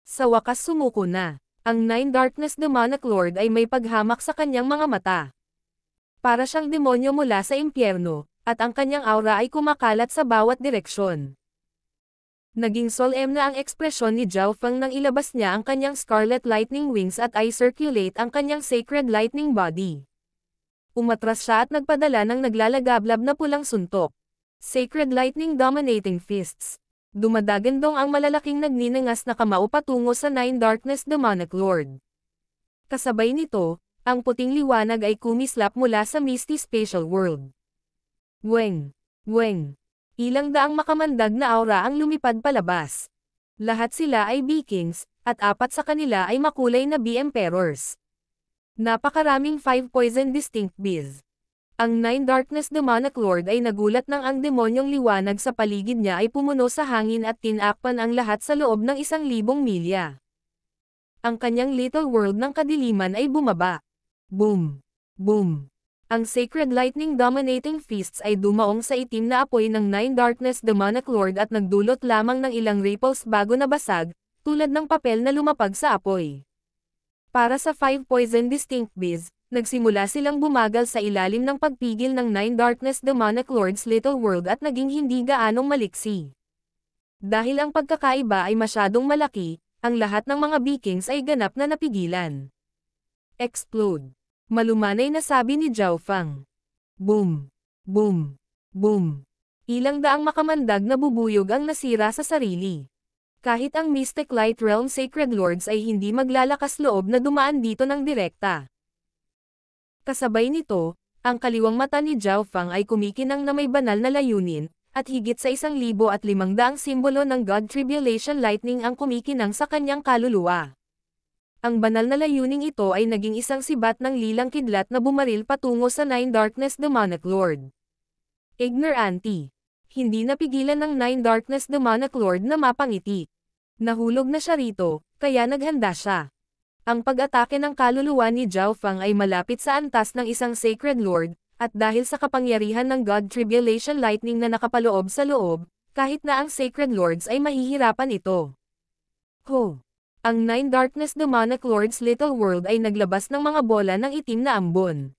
Sa wakas sumuko na. Ang Nine Darkness Demonic Lord ay may paghamak sa kanyang mga mata. Para siyang demonyo mula sa impyerno, at ang kanyang aura ay kumakalat sa bawat direksyon. Naging solemn na ang ekspresyon ni Zhao Feng nang ilabas niya ang kanyang Scarlet Lightning Wings at i-circulate ang kanyang Sacred Lightning Body. Umatras siya at nagpadala ng naglalagablab na pulang suntok. Sacred Lightning Dominating Fists. Dumadagandong ang malalaking nagniningas na kamao patungo sa Nine Darkness Demonic Lord. Kasabay nito, ang puting liwanag ay kumislap mula sa Misty Spatial World. Weng! Weng! Ilang daang makamandag na aura ang lumipad palabas. Lahat sila ay B-Kings, at 4 sa kanila ay makulay na B-Emperors. Napakaraming 5 Poison Distinct Bees. Ang Nine Darkness Demonic Lord ay nagulat nang ang demonyong liwanag sa paligid niya ay pumuno sa hangin at tinakpan ang lahat sa loob ng 1,000 milya. Ang kanyang little world ng kadiliman ay bumaba. Boom! Boom! Ang Sacred Lightning Dominating Fists ay dumaong sa itim na apoy ng Nine Darkness Demonic Lord at nagdulot lamang ng ilang ripples bago nabasag, tulad ng papel na lumapag sa apoy. Para sa 5 Poison Distinct Bees, nagsimula silang bumagal sa ilalim ng pagpigil ng Nine Darkness Demonic Lord's Little World at naging hindi gaanong maliksi. Dahil ang pagkakaiba ay masyadong malaki, ang lahat ng mga B-Kings ay ganap na napigilan. Explode! Malumanay na sabi ni Zhao Feng. Boom! Boom! Boom! Ilang daang makamandag na bubuyog ang nasira sa sarili. Kahit ang Mystic Light Realm Sacred Lords ay hindi maglalakas loob na dumaan dito ng direkta. Kasabay nito, ang kaliwang mata ni Zhao Feng ay kumikinang na may banal na layunin, at higit sa 1,500 simbolo ng God Tribulation Lightning ang kumikinang sa kanyang kaluluwa. Ang banal na layuning ito ay naging isang sibat ng lilang kidlat na bumaril patungo sa Nine Darkness Demonic Lord. Ignorante. Hindi napigilan ng Nine Darkness Demonic Lord na mapangiti. Nahulog na siya rito, kaya naghanda siya. Ang pag-atake ng kaluluwa ni Zhao Feng ay malapit sa antas ng isang Sacred Lord, at dahil sa kapangyarihan ng God Tribulation Lightning na nakapaloob sa loob, kahit na ang Sacred Lords ay mahihirapan ito. Ho! Ang Nine Darkness Demonic Lord's Little World ay naglabas ng mga bola ng itim na ambon.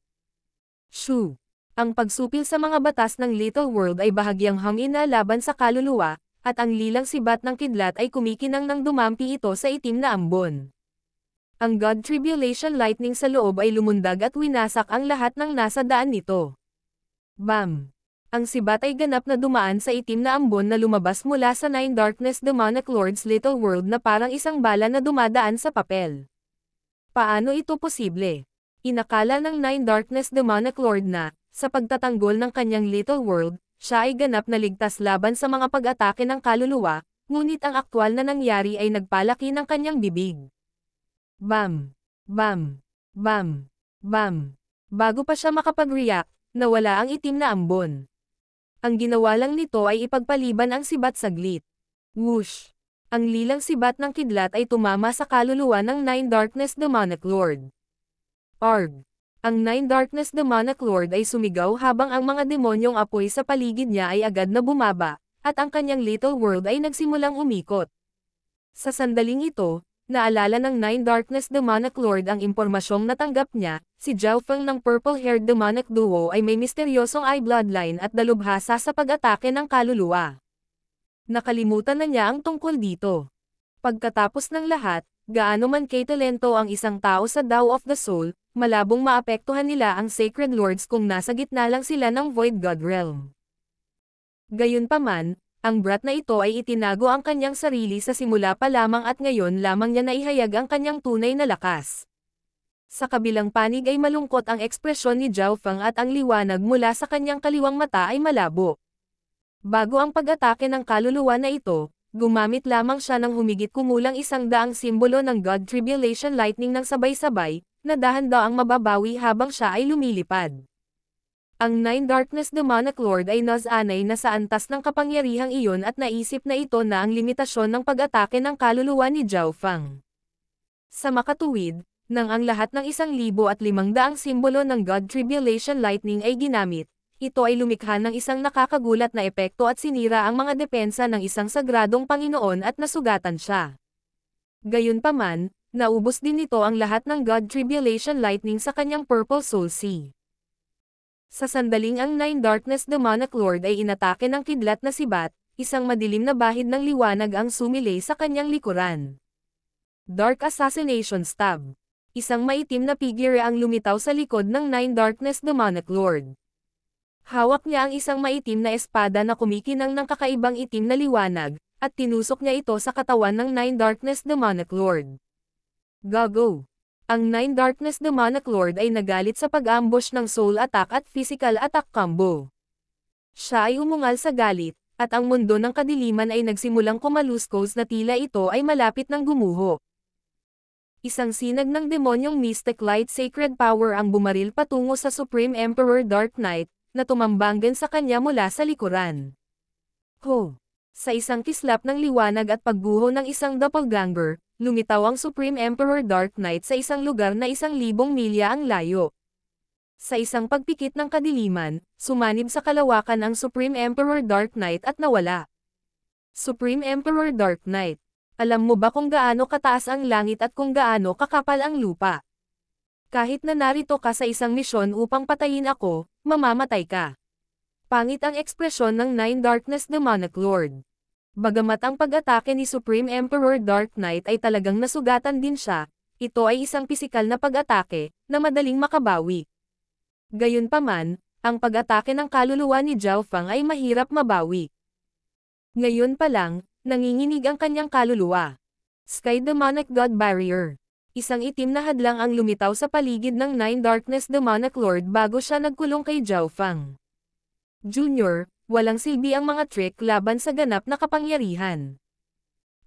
Shoo! Ang pagsupil sa mga batas ng Little World ay bahagyang hangin na laban sa kaluluwa, at ang lilang sibat ng kidlat ay kumikinang nang dumampi ito sa itim na ambon. Ang God Tribulation Lightning sa loob ay lumundag at winasak ang lahat ng nasa daan nito. Bam! Ang sibat ay ganap na dumaan sa itim na ambon na lumabas mula sa Nine Darkness Demonic Lord's Little World na parang isang bala na dumadaan sa papel. Paano ito posible? Inakala ng Nine Darkness Demonic Lord na, sa pagtatanggol ng kanyang Little World, siya ay ganap na ligtas laban sa mga pag-atake ng kaluluwa, ngunit ang aktwal na nangyari ay nagpalaki ng kanyang bibig. Bam! Bam! Bam! Bam! Bago pa siya makapag-react, nawala ang itim na ambon. Ang ginawa lang nito ay ipagpaliban ang sibat saglit. Whoosh! Ang lilang sibat ng kidlat ay tumama sa kaluluwa ng Nine Darkness Demonic Lord. Arg! Ang Nine Darkness Demonic Lord ay sumigaw habang ang mga demonyong apoy sa paligid niya ay agad na bumaba, at ang kanyang little world ay nagsimulang umikot. Sa sandaling ito, naalala ng Nine Darkness Demonic Lord ang impormasyong natanggap niya, si Zhao Feng ng purple-haired demonic duo ay may misteryosong eye bloodline at dalubhasa sa pag-atake ng kaluluwa. Nakalimutan na niya ang tungkol dito. Pagkatapos ng lahat, gaano man kaitalento ang isang tao sa Tao of the Soul, malabong maapektuhan nila ang Sacred Lords kung nasa gitna lang sila ng Void God Realm. Gayunpaman, ang brat na ito ay itinago ang kanyang sarili sa simula pa lamang at ngayon lamang niya naihayag ang kanyang tunay na lakas. Sa kabilang panig ay malungkot ang ekspresyon ni Zhao Feng at ang liwanag mula sa kanyang kaliwang mata ay malabo. Bago ang pag-atake ng kaluluwa na ito, gumamit lamang siya ng humigit kumulang 100 simbolo ng God Tribulation Lightning ng sabay-sabay, na dahan-daang mababawi habang siya ay lumilipad. Ang Nine Darkness Demonic Lord ay nasanay na sa antas ng kapangyarihang iyon at naisip na ito na ang limitasyon ng pag-atake ng kaluluwa ni Zhao Feng. Sa makatuwid, nang ang lahat ng 1,500 simbolo ng God Tribulation Lightning ay ginamit, ito ay lumikha ng isang nakakagulat na epekto at sinira ang mga depensa ng isang sagradong Panginoon at nasugatan siya. Gayunpaman, naubos din nito ang lahat ng God Tribulation Lightning sa kanyang Purple Soul Sea. Sa sandaling ang Nine Darkness Demonic Lord ay inatake ng kidlat na sibat, isang madilim na bahid ng liwanag ang sumilay sa kanyang likuran. Dark Assassination Stab. Isang maitim na figure ang lumitaw sa likod ng Nine Darkness Demonic Lord. Hawak niya ang isang maitim na espada na kumikinang ng kakaibang itim na liwanag, at tinusok niya ito sa katawan ng Nine Darkness Demonic Lord. Gago! Ang Nine Darkness Demonic Lord ay nagalit sa pag-ambush ng soul attack at physical attack combo. Siya ay umungal sa galit, at ang mundo ng kadiliman ay nagsimulang kumaluskos na tila ito ay malapit ng gumuho. Isang sinag ng demonyong Mystic Light Sacred Power ang bumaril patungo sa Supreme Emperor Dark Knight, na tumambanggan sa kanya mula sa likuran. Ho! Sa isang kislap ng liwanag at pagguho ng isang doppelganger, lumitaw ang Supreme Emperor Dark Knight sa isang lugar na 1,000 milya ang layo. Sa isang pagpikit ng kadiliman, sumanib sa kalawakan ang Supreme Emperor Dark Knight at nawala. Supreme Emperor Dark Knight. Alam mo ba kung gaano kataas ang langit at kung gaano kakapal ang lupa? Kahit na narito ka sa isang misyon upang patayin ako, mamamatay ka. Pangit ang ekspresyon ng Nine Darkness Demonic Lord. Bagamat ang pag-atake ni Supreme Emperor Dark Knight ay talagang nasugatan din siya, ito ay isang pisikal na pag-atake, na madaling makabawi. Gayunpaman, ang pag-atake ng kaluluwa ni Zhao Feng ay mahirap mabawi. Ngayon pa lang, nanginginig ang kanyang kaluluwa. Sky Demonic God Barrier. Isang itim na hadlang ang lumitaw sa paligid ng Nine Darkness Demonic Lord bago siya nagkulong kay Zhao Feng. Junior, walang silbi ang mga trick laban sa ganap na kapangyarihan.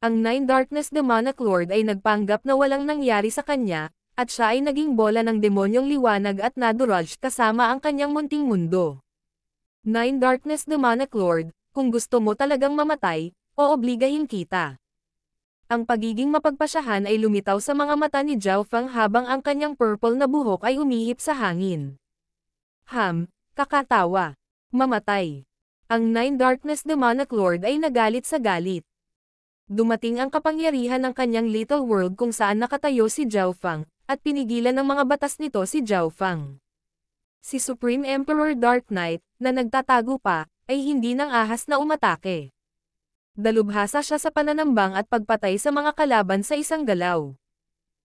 Ang Nine Darkness Demonic Lord ay nagpanggap na walang nangyari sa kanya, at siya ay naging bola ng demonyong liwanag at naduraj kasama ang kanyang munting mundo. Nine Darkness Demonic Lord, kung gusto mo talagang mamatay, oobligahin kita. Ang pagiging mapagpasyahan ay lumitaw sa mga mata ni Zhao Feng habang ang kanyang purple na buhok ay umihip sa hangin. Kakatawa. Mamatay. Ang Nine Darkness Demonic Lord ay nagalit sa galit. Dumating ang kapangyarihan ng kanyang little world kung saan nakatayo si Zhao Feng, at pinigilan ng mga batas nito si Zhao Feng. Si Supreme Emperor Dark Knight, na nagtatago pa, ay hindi nang ahas na umatake. Dalubhasa siya sa pananambang at pagpatay sa mga kalaban sa isang galaw.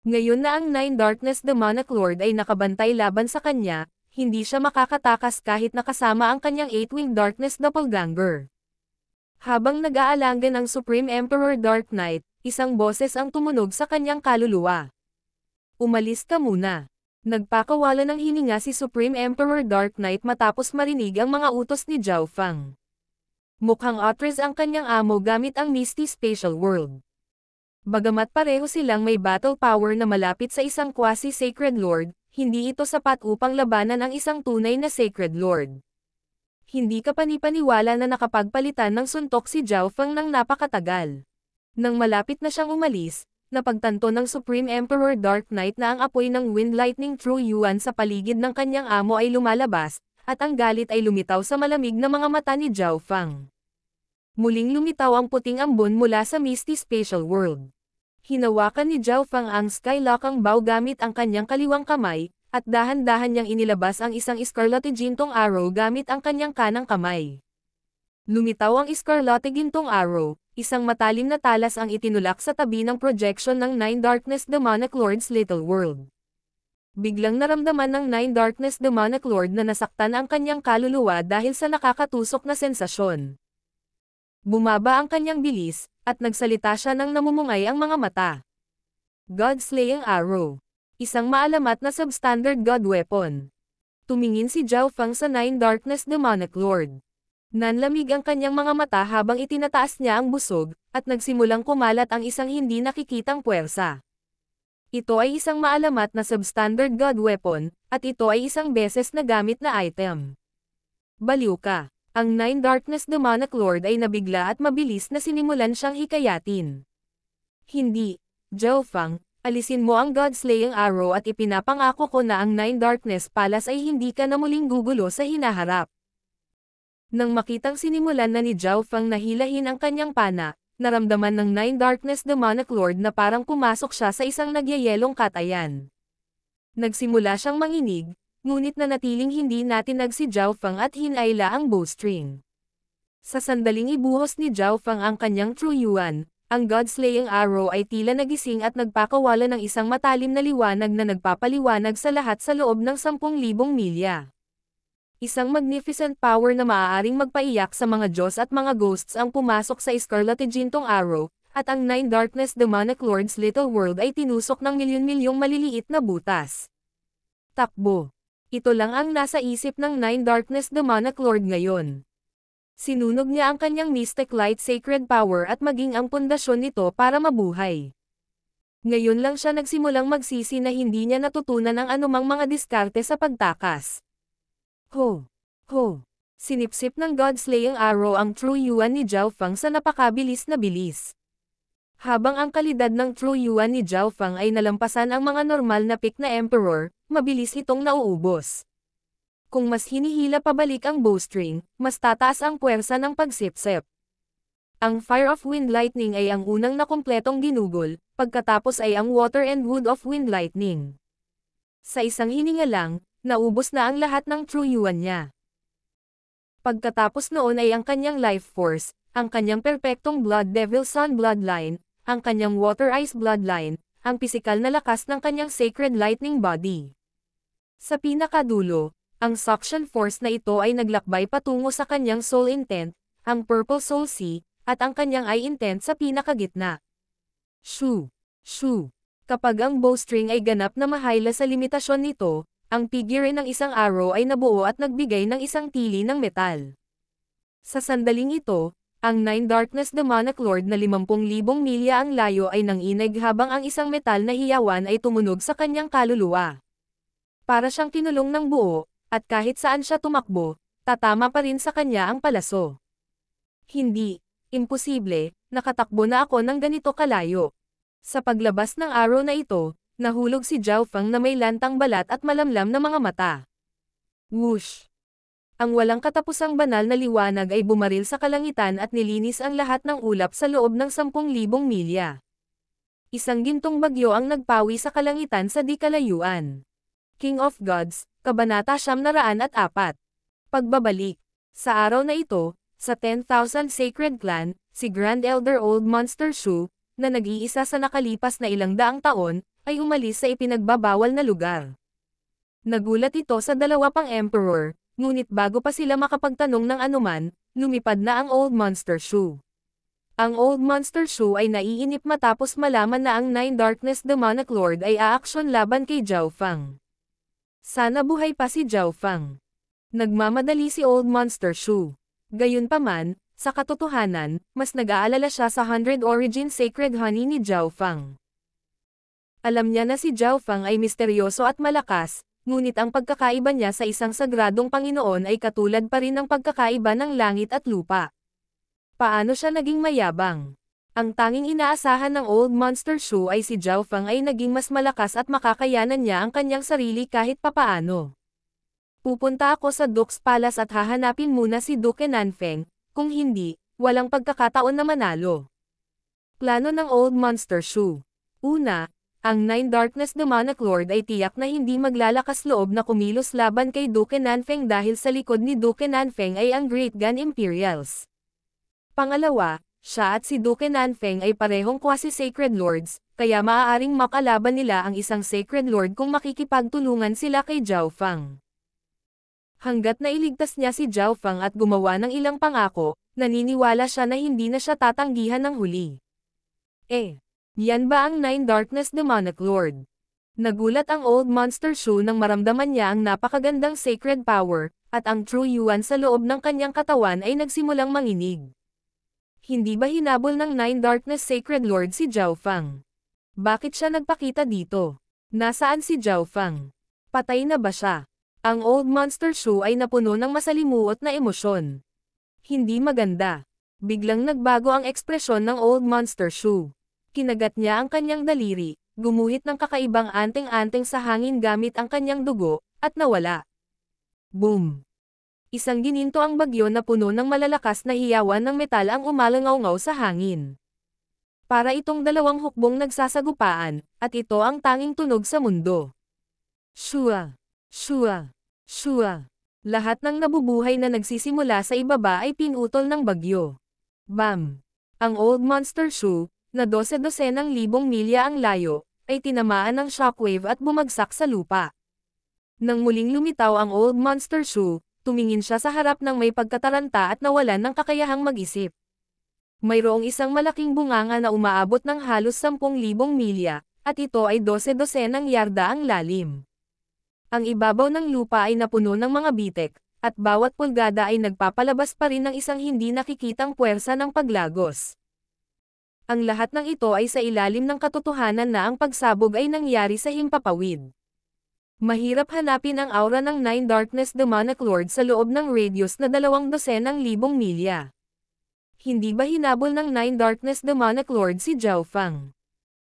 Ngayon na ang Nine Darkness Demonic Lord ay nakabantay laban sa kanya, hindi siya makakatakas kahit nakasama ang kanyang 8-winged Darkness Doppelganger. Habang nag-aalangan ang Supreme Emperor Dark Knight, isang boses ang tumunog sa kanyang kaluluwa. Umalis ka muna. Nagpakawala ng hininga si Supreme Emperor Dark Knight matapos marinig ang mga utos ni Zhao Feng. Mukhang atres ang kanyang amo gamit ang Misty Spatial World. Bagamat pareho silang may battle power na malapit sa isang quasi-sacred lord, hindi ito sapat upang labanan ang isang tunay na sacred lord. Hindi ka panipaniwala na nakapagpalitan ng suntok si Zhao Feng ng napakatagal. Nang malapit na siyang umalis, napagtanto ng Supreme Emperor Dark Knight na ang apoy ng Wind Lightning True Yuan sa paligid ng kanyang amo ay lumalabas, at ang galit ay lumitaw sa malamig na mga mata ni Zhao Feng. Muling lumitaw ang puting ambon mula sa Misty Spatial World. Hinawakan ni Zhao Feng ang Skylocking Bow gamit ang kanyang kaliwang kamay, at dahan-dahan niyang inilabas ang isang Scarlet Gintong Arrow gamit ang kanyang kanang kamay. Lumitaw ang Scarlet Gintong Arrow, isang matalim na talas ang itinulak sa tabi ng projection ng Nine Darkness Demonic Lord's Little World. Biglang naramdaman ng Nine Darkness Demonic Lord na nasaktan ang kanyang kaluluwa dahil sa nakakatusok na sensasyon. Bumaba ang kanyang bilis, at nagsalita siya nang namumungay ang mga mata. God-slaying arrow. Isang maalamat na substandard god weapon. Tumingin si Zhao Feng sa Nine Darkness Demonic Lord. Nanlamig ang kanyang mga mata habang itinataas niya ang busog, at nagsimulang kumalat ang isang hindi nakikitang puwersa. Ito ay isang maalamat na substandard god weapon, at ito ay isang beses na gamit na item. Baliw ka. Ang Nine Darkness Demonic Lord ay nabigla at mabilis na sinimulan siyang hikayatin. Hindi, Zhao Feng, alisin mo ang God-slaying arrow at ipinapangako ko na ang Nine Darkness Palace ay hindi ka na muling gugulo sa hinaharap. Nang makitang sinimulan na ni Zhao Feng na hilahin ang kanyang pana, naramdaman ng Nine Darkness Demonic Lord na parang pumasok siya sa isang nagyayelong katayan. Nagsimula siyang manginig, ngunit nanatiling hindi natinag si Zhao Feng at hinayla ang bowstring. Sa sandaling ibuhos ni Zhao Feng ang kanyang True Yuan, ang God-slaying arrow ay tila nagising at nagpakawala ng isang matalim na liwanag na nagpapaliwanag sa lahat sa loob ng 10,000 milya. Isang magnificent power na maaaring magpaiyak sa mga Diyos at mga ghosts ang pumasok sa Scarlet Gintong Arrow, at ang Nine Darkness Demonic Lord's Little World ay tinusok ng milyon-milyong maliliit na butas. Takbo. Ito lang ang nasa isip ng Nine Darkness Demonic Lord ngayon. Sinunog niya ang kanyang Mystic Light Sacred Power at maging ang pundasyon nito para mabuhay. Ngayon lang siya nagsimulang magsisi na hindi niya natutunan ang anumang mga diskarte sa pagtakas. Ho! Ho! Sinipsip ng God-slaying arrow ang True Yuan ni Zhao Feng sa napakabilis na bilis. Habang ang kalidad ng True Yuan ni Zhao Feng ay nalampasan ang mga normal na pick na Emperor, mabilis itong nauubos. Kung mas hinihila pabalik ang bowstring, mas tataas ang puwersa ng pagsipsip. Ang Fire of Wind Lightning ay ang unang nakumpletong ginugol, pagkatapos ay ang Water and Wood of Wind Lightning. Sa isang hininga lang, naubos na ang lahat ng True Yuan niya. Pagkatapos noon ay ang kanyang Life Force, ang kanyang perpektong Blood Devil Sun Bloodline, ang kanyang Water Ice Bloodline, ang pisikal na lakas ng kanyang Sacred Lightning Body. Sa pinakadulo, ang Suction Force na ito ay naglakbay patungo sa kanyang Soul Intent, ang Purple Soul Sea, at ang kanyang Eye Intent sa pinakagitna. Shoo! Shoo! Kapag ang bowstring ay ganap na mahayla sa limitasyon nito, ang figure ng isang arrow ay nabuo at nagbigay ng isang tili ng metal. Sa sandaling ito, ang Nine Darkness Demonic Lord na 50,000 milya ang layo ay nanginig habang ang isang metal na hiyawan ay tumunog sa kanyang kaluluwa. Para siyang kinulong ng buo, at kahit saan siya tumakbo, tatama pa rin sa kanya ang palaso. Hindi, imposible, nakatakbo na ako ng ganito kalayo. Sa paglabas ng arrow na ito, nahulog si Zhao Feng na may lantang balat at malamlam na mga mata. Whoosh! Ang walang katapusang banal na liwanag ay bumaril sa kalangitan at nilinis ang lahat ng ulap sa loob ng 10,000 milya. Isang gintong bagyo ang nagpawi sa kalangitan sa di kalayuan. King of Gods, Kabanata 904. Pagbabalik. Sa araw na ito, sa 10,000 Sacred Clan, si Grand Elder Old Monster Shu, na nag-iisa sa nakalipas na ilang daang taon, ay umalis sa ipinagbabawal na lugar. Nagulat ito sa dalawa pang Emperor, ngunit bago pa sila makapagtanong ng anuman, lumipad na ang Old Monster Shu. Ang Old Monster Shu ay naiinip matapos malaman na ang Nine Darkness Demonic Lord ay aaksyon laban kay Zhao Feng. Sana buhay pa si Zhao Feng. Nagmamadali si Old Monster Shu. Gayunpaman, sa katotohanan, mas nag-aalala siya sa 100 Origin Sacred Honey ni Zhao Feng. Alam niya na si Zhao Feng ay misteryoso at malakas, ngunit ang pagkakaiba niya sa isang sagradong Panginoon ay katulad pa rin ng pagkakaiba ng langit at lupa. Paano siya naging mayabang? Ang tanging inaasahan ng Old Monster Shu ay si Zhao Feng ay naging mas malakas at makakayanan niya ang kanyang sarili kahit papaano. Pupunta ako sa Duke's Palace at hahanapin muna si Duke Nanfeng, kung hindi, walang pagkakataon na manalo. Plano ng Old Monster Shu. Una, ang Nine Darkness Demonic Lord ay tiyak na hindi maglalakas loob na kumilos laban kay Duke Nanfeng dahil sa likod ni Duke Nanfeng ay ang Great Gun Imperials. Pangalawa, Siya at si Duke Nanfeng ay parehong quasi-sacred lords, kaya maaaring makalaban nila ang isang sacred lord kung makikipagtulungan sila kay Zhao Fang. Hanggat nailigtas niya si Zhao Fang at gumawa ng ilang pangako, naniniwala siya na hindi na siya tatanggihan ng huli. Yan ba ang Nine Darkness Demonic Lord? Nagulat ang Old Monster Shu nang maramdaman niya ang napakagandang sacred power, at ang True Yuan sa loob ng kanyang katawan ay nagsimulang manginig. Hindi ba hinabol ng Nine Darkness Sacred Lord si Zhao Fang? Bakit siya nagpakita dito? Nasaan si Zhao Fang? Patay na ba siya? Ang Old Monster Shu ay napuno ng masalimuot na emosyon. Hindi maganda. Biglang nagbago ang ekspresyon ng Old Monster Shu. Kinagat niya ang kanyang daliri, gumuhit ng kakaibang anting-anting sa hangin gamit ang kanyang dugo, at nawala. Boom! Isang gininto ang bagyo na puno ng malalakas na hiyawan ng metal ang umalangaw-ngaw sa hangin. Para itong dalawang hukbong nagsasagupaan, at ito ang tanging tunog sa mundo. Shua! Shua! Shua! Lahat ng nabubuhay na nagsisimula sa ibaba ay pinutol ng bagyo. Bam! Ang Old Monster Shu, na 12,000 milya ang layo, ay tinamaan ng shockwave at bumagsak sa lupa. Nang muling lumitaw ang Old Monster Shu, tumingin siya sa harap ng may pagkataranta at nawalan ng kakayahang mag-isip. Mayroong isang malaking bunganga na umaabot ng halos 10,000 milya, at ito ay 12 yarda ang lalim. Ang ibabaw ng lupa ay napuno ng mga bitek, at bawat pulgada ay nagpapalabas pa rin ng isang hindi nakikitang puwersa ng paglagos. Ang lahat ng ito ay sa ilalim ng katotohanan na ang pagsabog ay nangyari sa himpapawid. Mahirap hanapin ang aura ng Nine Darkness Demonic Lord sa loob ng radius na 200,000 milya. Hindi ba hinabol ng Nine Darkness Demonic Lord si Zhao Fang?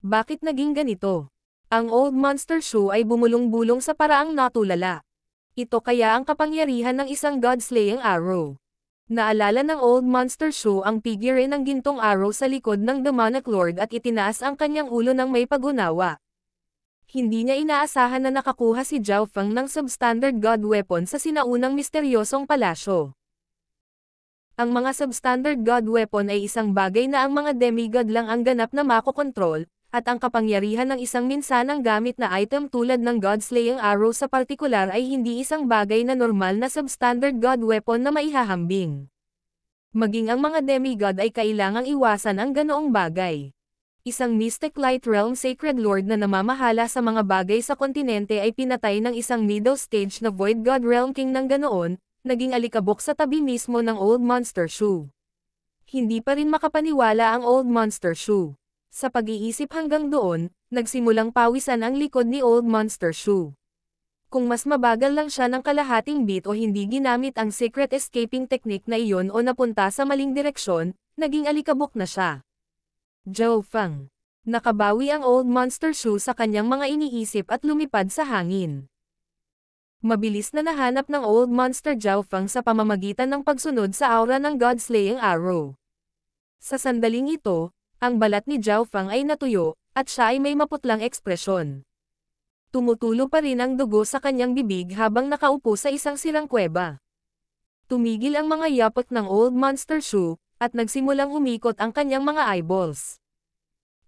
Bakit naging ganito? Ang Old Monster Shu ay bumulong-bulong sa paraang natulala. Ito kaya ang kapangyarihan ng isang God-slaying arrow. Naalala ng Old Monster Shu ang figure ng gintong arrow sa likod ng Demonic Lord at itinaas ang kanyang ulo ng may pag-unawa. Hindi niya inaasahan na nakakuha si Zhao Fang ng substandard God weapon sa sinaunang misteryosong palasyo. Ang mga substandard God weapon ay isang bagay na ang mga demigod lang ang ganap na makokontrol, at ang kapangyarihan ng isang minsanang gamit na item tulad ng God-slaying arrow sa partikular ay hindi isang bagay na normal na substandard God weapon na maihahambing. Maging ang mga demigod ay kailangang iwasan ang ganoong bagay. Isang Mystic Light Realm Sacred Lord na namamahala sa mga bagay sa kontinente ay pinatay ng isang middle stage na Void God Realm King ng ganoon, naging alikabok sa tabi mismo ng Old Monster Shu. Hindi pa rin makapaniwala ang Old Monster Shu. Sa pag-iisip hanggang doon, nagsimulang pawisan ang likod ni Old Monster Shu. Kung mas mabagal lang siya ng kalahating beat o hindi ginamit ang secret escaping technique na iyon o napunta sa maling direksyon, naging alikabok na siya. Zhao Fang. Nakabawi ang Old Monster Shu sa kanyang mga iniisip at lumipad sa hangin. Mabilis na nahanap ng Old Monster Zhao Fang sa pamamagitan ng pagsunod sa aura ng God-slaying arrow. Sa sandaling ito, ang balat ni Zhao Fang ay natuyo, at siya ay may maputlang ekspresyon. Tumutulo pa rin ang dugo sa kanyang bibig habang nakaupo sa isang sirang kuweba. Tumigil ang mga yapak ng Old Monster Shu, at nagsimulang umikot ang kanyang mga eyeballs.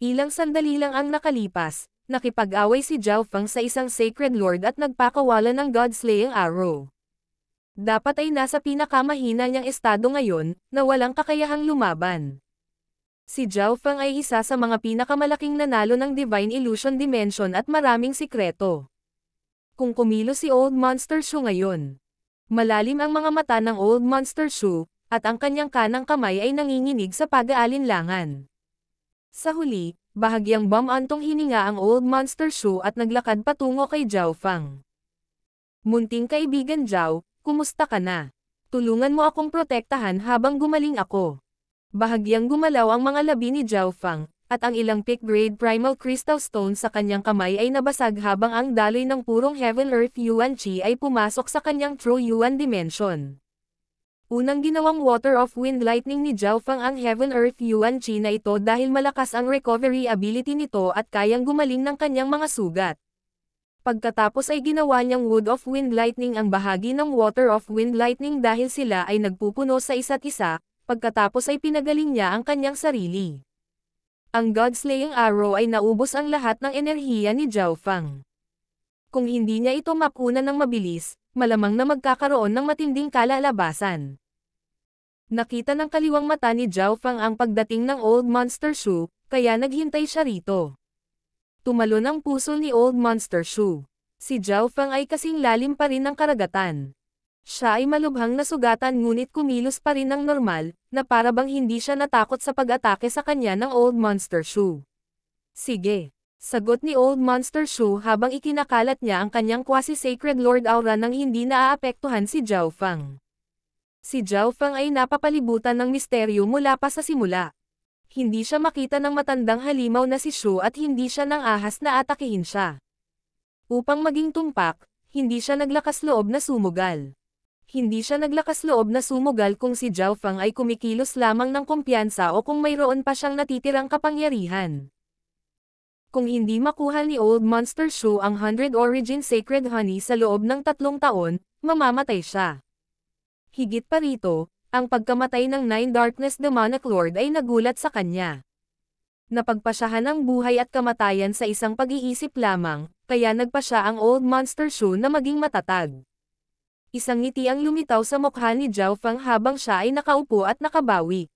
Ilang sandali lang ang nakalipas, nakipag-away si Zhao Fang sa isang Sacred Lord at nagpakawala ng God-slaying arrow. Dapat ay nasa pinakamahina niyang estado ngayon, na walang kakayahang lumaban. Si Zhao Fang ay isa sa mga pinakamalaking nanalo ng Divine Illusion Dimension at maraming sikreto. Kung kumilos si Old Monster Shu ngayon, malalim ang mga mata ng Old Monster Shu, at ang kanyang kanang kamay ay nanginginig sa pag-aalinlangan. Sa huli, bahagyang bumantong hininga ang Old Monster Shu at naglakad patungo kay Zhao Fang. Munting kaibigan Zhao, kumusta ka na? Tulungan mo akong protektahan habang gumaling ako. Bahagyang gumalaw ang mga labi ni Zhao Fang, at ang ilang pick-grade primal crystal stone sa kanyang kamay ay nabasag habang ang daloy ng purong Heaven Earth Yuan Chi ay pumasok sa kanyang True Yuan Dimension. Unang ginawang Water of Wind Lightning ni Zhao Fang ang Heaven Earth Yuan Chi na ito dahil malakas ang recovery ability nito at kayang gumaling ng kanyang mga sugat. Pagkatapos ay ginawa niyang Wood of Wind Lightning ang bahagi ng Water of Wind Lightning dahil sila ay nagpupuno sa isa't isa, Pagkatapos ay pinagaling niya ang kanyang sarili. Ang God-slaying arrow ay naubos ang lahat ng enerhiya ni Zhao Fang. Kung hindi niya ito makunan ng mabilis, malamang na magkakaroon ng matinding kalalabasan. Nakita ng kaliwang mata ni Zhao Fang ang pagdating ng Old Monster Shoe, kaya naghintay siya rito. Tumalon ang puso ni Old Monster Shoe. Si Zhao Fang ay kasing lalim pa rin ng karagatan. Siya ay malubhang nasugatan ngunit kumilos pa rin ng normal, na para bang hindi siya natakot sa pag-atake sa kanya ng Old Monster Shoe. Sige. Sagot ni Old Monster Shoe habang ikinakalat niya ang kanyang quasi-sacred Lord Aura nang hindi naaapektuhan si Zhao Fang. Si Zhao Fang ay napapalibutan ng misteryo mula pa sa simula. Hindi siya makita ng matandang halimaw na si Shu at hindi siya nang ahas na atakihin siya. Upang maging tumpak, hindi siya naglakas loob na sumugal. Hindi siya naglakas loob na sumugal kung si Zhao Fang ay kumikilos lamang ng kumpiyansa o kung mayroon pa siyang natitirang kapangyarihan. Kung hindi makuha ni Old Monster Shoe ang 100 Origin Sacred Honey sa loob ng 3 taon, mamamatay siya. Higit pa rito, ang pagkamatay ng 9 Darkness Demonic Lord ay nagulat sa kanya. Napagpasyahan ang buhay at kamatayan sa isang pag-iisip lamang, kaya nagpasya ang Old Monster Shoe na maging matatag. Isang ngiti ang lumitaw sa mukha ni Zhao Fang habang siya ay nakaupo at nakabawi.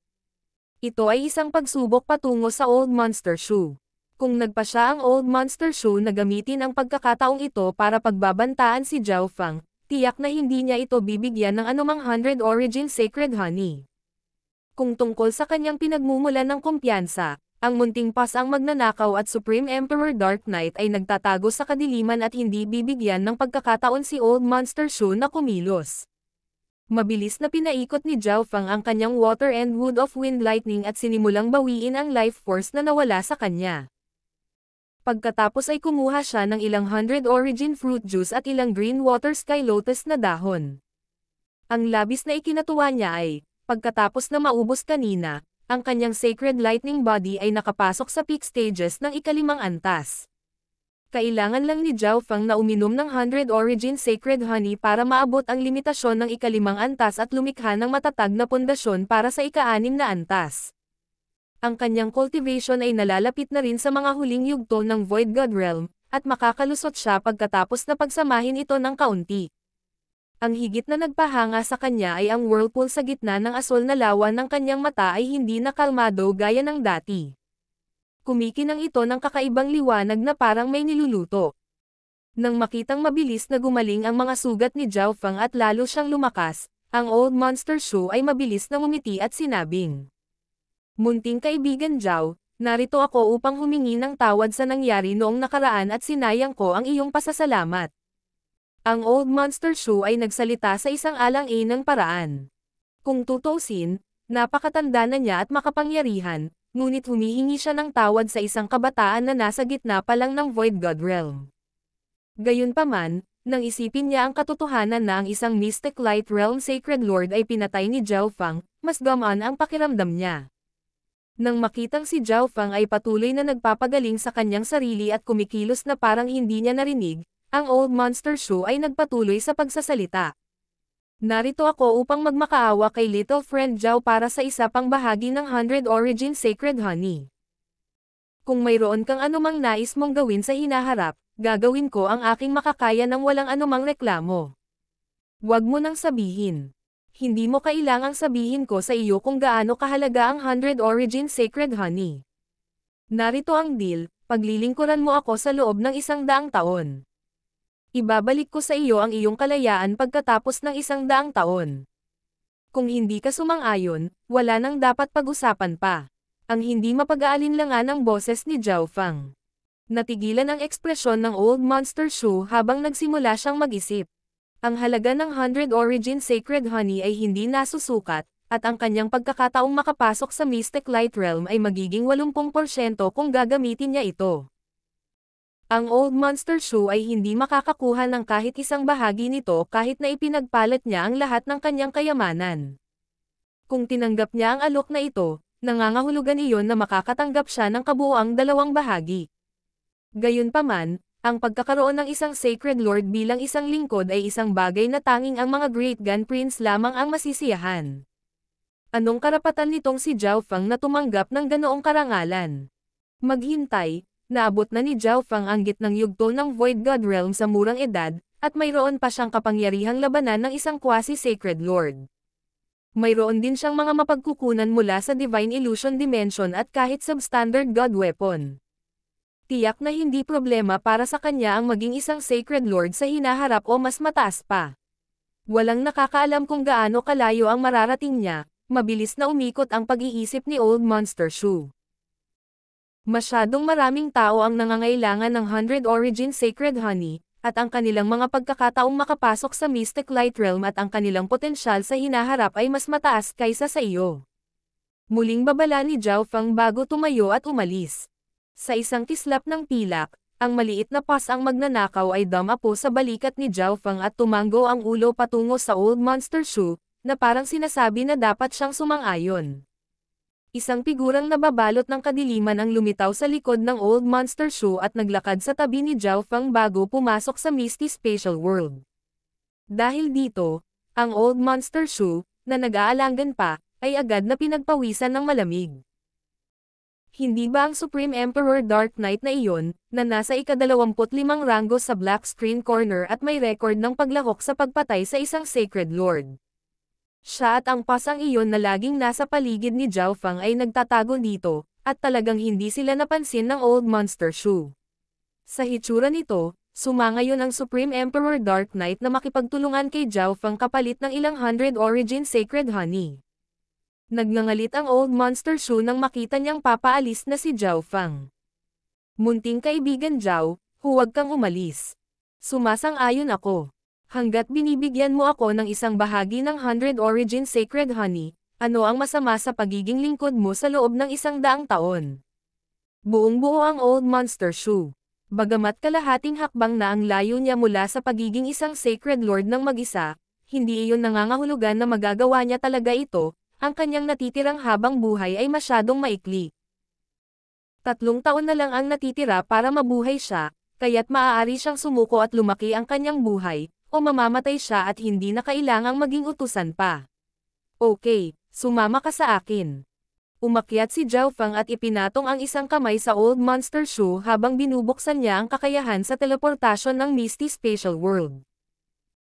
Ito ay isang pagsubok patungo sa Old Monster Shoe. Kung nagpa siya ang Old Monster Shoe na gamitin ang pagkakataong ito para pagbabantaan si Zhao Fang, tiyak na hindi niya ito bibigyan ng anumang 100 Origin Sacred Honey. Kung tungkol sa kanyang pinagmumulan ng kumpiyansa, ang munting pas ang magnanakaw at Supreme Emperor Dark Knight ay nagtatago sa kadiliman at hindi bibigyan ng pagkakataon si Old Monster Shoe na kumilos. Mabilis na pinaikot ni Zhao Fang ang kanyang Water and Wood of Wind Lightning at sinimulang bawiin ang life force na nawala sa kanya. Pagkatapos ay kumuha siya ng ilang 100 Origin Fruit Juice at ilang Green Water Sky Lotus na dahon. Ang labis na ikinatuwa niya ay, pagkatapos na maubos kanina, ang kanyang Sacred Lightning Body ay nakapasok sa peak stages ng ika-5 antas. Kailangan lang ni Zhao Fang na uminom ng 100 Origin Sacred Honey para maabot ang limitasyon ng ika-5 antas at lumikha ng matatag na pundasyon para sa ika-6 na antas. Ang kanyang cultivation ay nalalapit na rin sa mga huling yugto ng Void God Realm, at makakalusot siya pagkatapos na pagsamahin ito ng kaunti. Ang higit na nagpahanga sa kanya ay ang whirlpool sa gitna ng asol na lawa ng kanyang mata ay hindi na kalmado gaya ng dati. Kumikinang ito ng kakaibang liwanag na parang may niluluto. Nang makitang mabilis na gumaling ang mga sugat ni Zhao Fang at lalo siyang lumakas, ang Old Monster Shoe ay mabilis na ngumiti at sinabing, "Munting kaibigan Zhao, narito ako upang humingi ng tawad sa nangyari noong nakaraan at sinayang ko ang iyong pasasalamat." Ang Old Monster Shoe ay nagsalita sa isang alang-inang paraan. Kung tutuusin, napakatanda na niya at makapangyarihan, ngunit humihingi siya ng tawad sa isang kabataan na nasa gitna pa lang ng Void God Realm. Gayunpaman, nang isipin niya ang katotohanan na ang isang Mystic Light Realm Sacred Lord ay pinatay ni Zhao Fang, mas gamaan ang pakiramdam niya. Nang makitang si Zhao Fang ay patuloy na nagpapagaling sa kanyang sarili at kumikilos na parang hindi niya narinig, ang Old Monster Shoe ay nagpatuloy sa pagsasalita. "Narito ako upang magmakaawa kay Little Friend Zhao para sa isa pang bahagi ng 100 Origin Sacred Honey. Kung mayroon kang anumang nais mong gawin sa hinaharap, gagawin ko ang aking makakaya ng walang anumang reklamo. Huwag mo nang sabihin. Hindi mo kailangang sabihin ko sa iyo kung gaano kahalaga ang 100 Origin Sacred Honey. Narito ang deal, paglilingkuran mo ako sa loob ng 100 taon. Ibabalik ko sa iyo ang iyong kalayaan pagkatapos ng 100 taon. Kung hindi ka sumang-ayon, wala nang dapat pag-usapan pa." Ang hindi mapag-aalinlangan ng boses ni Zhao Fang. Natigilan ang ekspresyon ng Old Monster Shoe habang nagsimula siyang mag-isip. Ang halaga ng 100 Origin Sacred Honey ay hindi nasusukat, at ang kanyang pagkakataong makapasok sa Mystic Light Realm ay magiging 80% kung gagamitin niya ito. Ang Old Monster Shoe ay hindi makakakuha ng kahit isang bahagi nito kahit na ipinagpalit niya ang lahat ng kanyang kayamanan. Kung tinanggap niya ang alok na ito, nangangahulugan iyon na makakatanggap siya ng kabuuang 2 bahagi. Gayunpaman, ang pagkakaroon ng isang Sacred Lord bilang isang lingkod ay isang bagay na tanging ang mga Great Gun Prince lamang ang masisiyahan. Anong karapatan nitong si Zhao Feng na tumanggap ng ganoong karangalan? Maghintay, naabot na ni Zhao Feng ang gitnang yugto ng Void God Realm sa murang edad, at mayroon pa siyang kapangyarihang labanan ng isang quasi-sacred lord. Mayroon din siyang mga mapagkukunan mula sa Divine Illusion Dimension at kahit substandard God Weapon. Tiyak na hindi problema para sa kanya ang maging isang Sacred Lord sa hinaharap o mas mataas pa. Walang nakakaalam kung gaano kalayo ang mararating niya, mabilis na umikot ang pag-iisip ni Old Monster Shu. Masyadong maraming tao ang nangangailangan ng 100 Origin Sacred Honey, at ang kanilang mga pagkakataong makapasok sa Mystic Light Realm at ang kanilang potensyal sa hinaharap ay mas mataas kaysa sa iyo. Muling babala ni Zhao Feng bago tumayo at umalis. Sa isang kislap ng pilak, ang maliit na pas ang magnanakaw ay dumapo sa balikat ni Zhao Feng at tumango ang ulo patungo sa Old Monster Shu, na parang sinasabi na dapat siyang sumang-ayon. Isang figurang nababalot ng kadiliman ang lumitaw sa likod ng Old Monster Shu at naglakad sa tabi ni Zhao Feng bago pumasok sa Misty Spatial World. Dahil dito, ang Old Monster Shu, na nag-aalangan pa, ay agad na pinagpawisan ng malamig. Hindi ba ang Supreme Emperor Dark Knight na iyon, na nasa ika-25 ranggo sa Black Screen Corner at may record ng paglahok sa pagpatay sa isang Sacred Lord? Siya at ang pasang iyon na laging nasa paligid ni Zhao Feng ay nagtatago dito, at talagang hindi sila napansin ng Old Monster Shu. Sa hitsura nito, sumangayon ang Supreme Emperor Dark Knight na makipagtulungan kay Zhao Feng kapalit ng ilang 100 Origin Sacred Honey. Nagngangalit ang Old Monster Shu nang makita niyang papaalis na si Zhao Feng. Munting kaibigan Zhao, huwag kang umalis. Sumasang-ayon ako. Hanggat binibigyan mo ako ng isang bahagi ng 100 Origin Sacred Honey, ano ang masama sa pagiging lingkod mo sa loob ng 100 taon? Buong-buo ang Old Monster Shu. Bagamat kalahating hakbang na ang layo niya mula sa pagiging isang Sacred Lord ng mag-isa, hindi iyon nangangahulugan na magagawa niya talaga ito, ang kanyang natitirang habang buhay ay masyadong maikli. 3 taon na lang ang natitira para mabuhay siya, kaya't maaari siyang sumuko at lumaki ang kanyang buhay, o mamamatay siya at hindi na kailangang maging utusan pa. Okay, sumama ka sa akin. Umakyat si Zhao Feng at ipinatong ang isang kamay sa Old Monster Shu habang binubuksan niya ang kakayahan sa teleportasyon ng Misty Spatial World.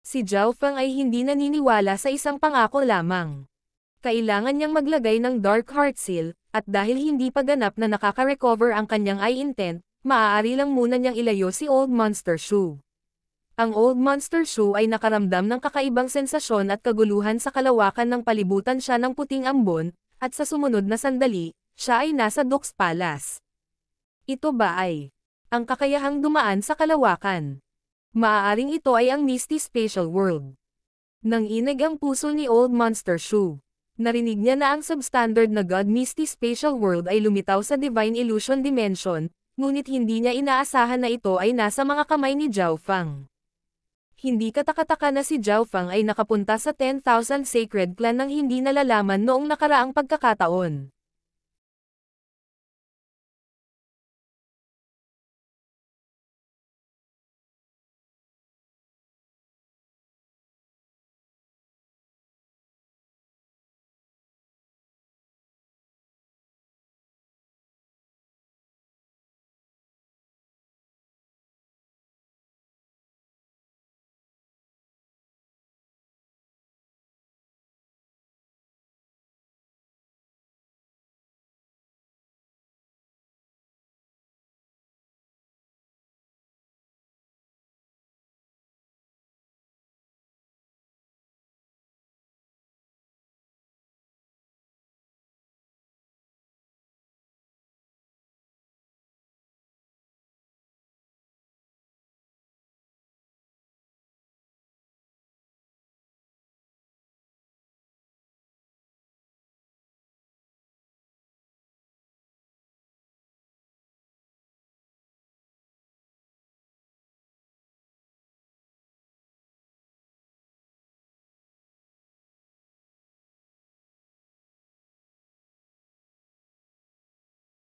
Si Zhao Feng ay hindi naniniwala sa isang pangako lamang. Kailangan niyang maglagay ng Dark Heart Seal, at dahil hindi pa ganap na nakaka-recover ang kanyang eye intent, maaari lang muna niyang ilayo si Old Monster Shu. Ang Old Monster Shu ay nakaramdam ng kakaibang sensasyon at kaguluhan sa kalawakan ng palibutan siya ng puting ambon, at sa sumunod na sandali, siya ay nasa Dux Palace. Ito ba ay ang kakayahang dumaan sa kalawakan? Maaaring ito ay ang Misty Spatial World. Nanginig ang puso ni Old Monster Shu. Narinig niya na ang substandard na God Misty Spatial World ay lumitaw sa Divine Illusion Dimension, ngunit hindi niya inaasahan na ito ay nasa mga kamay ni Zhao Feng. Hindi katakataka na si Zhao Feng ay nakapunta sa 10,000 Sacred Clan nang hindi nalalaman noong nakaraang pagkakataon.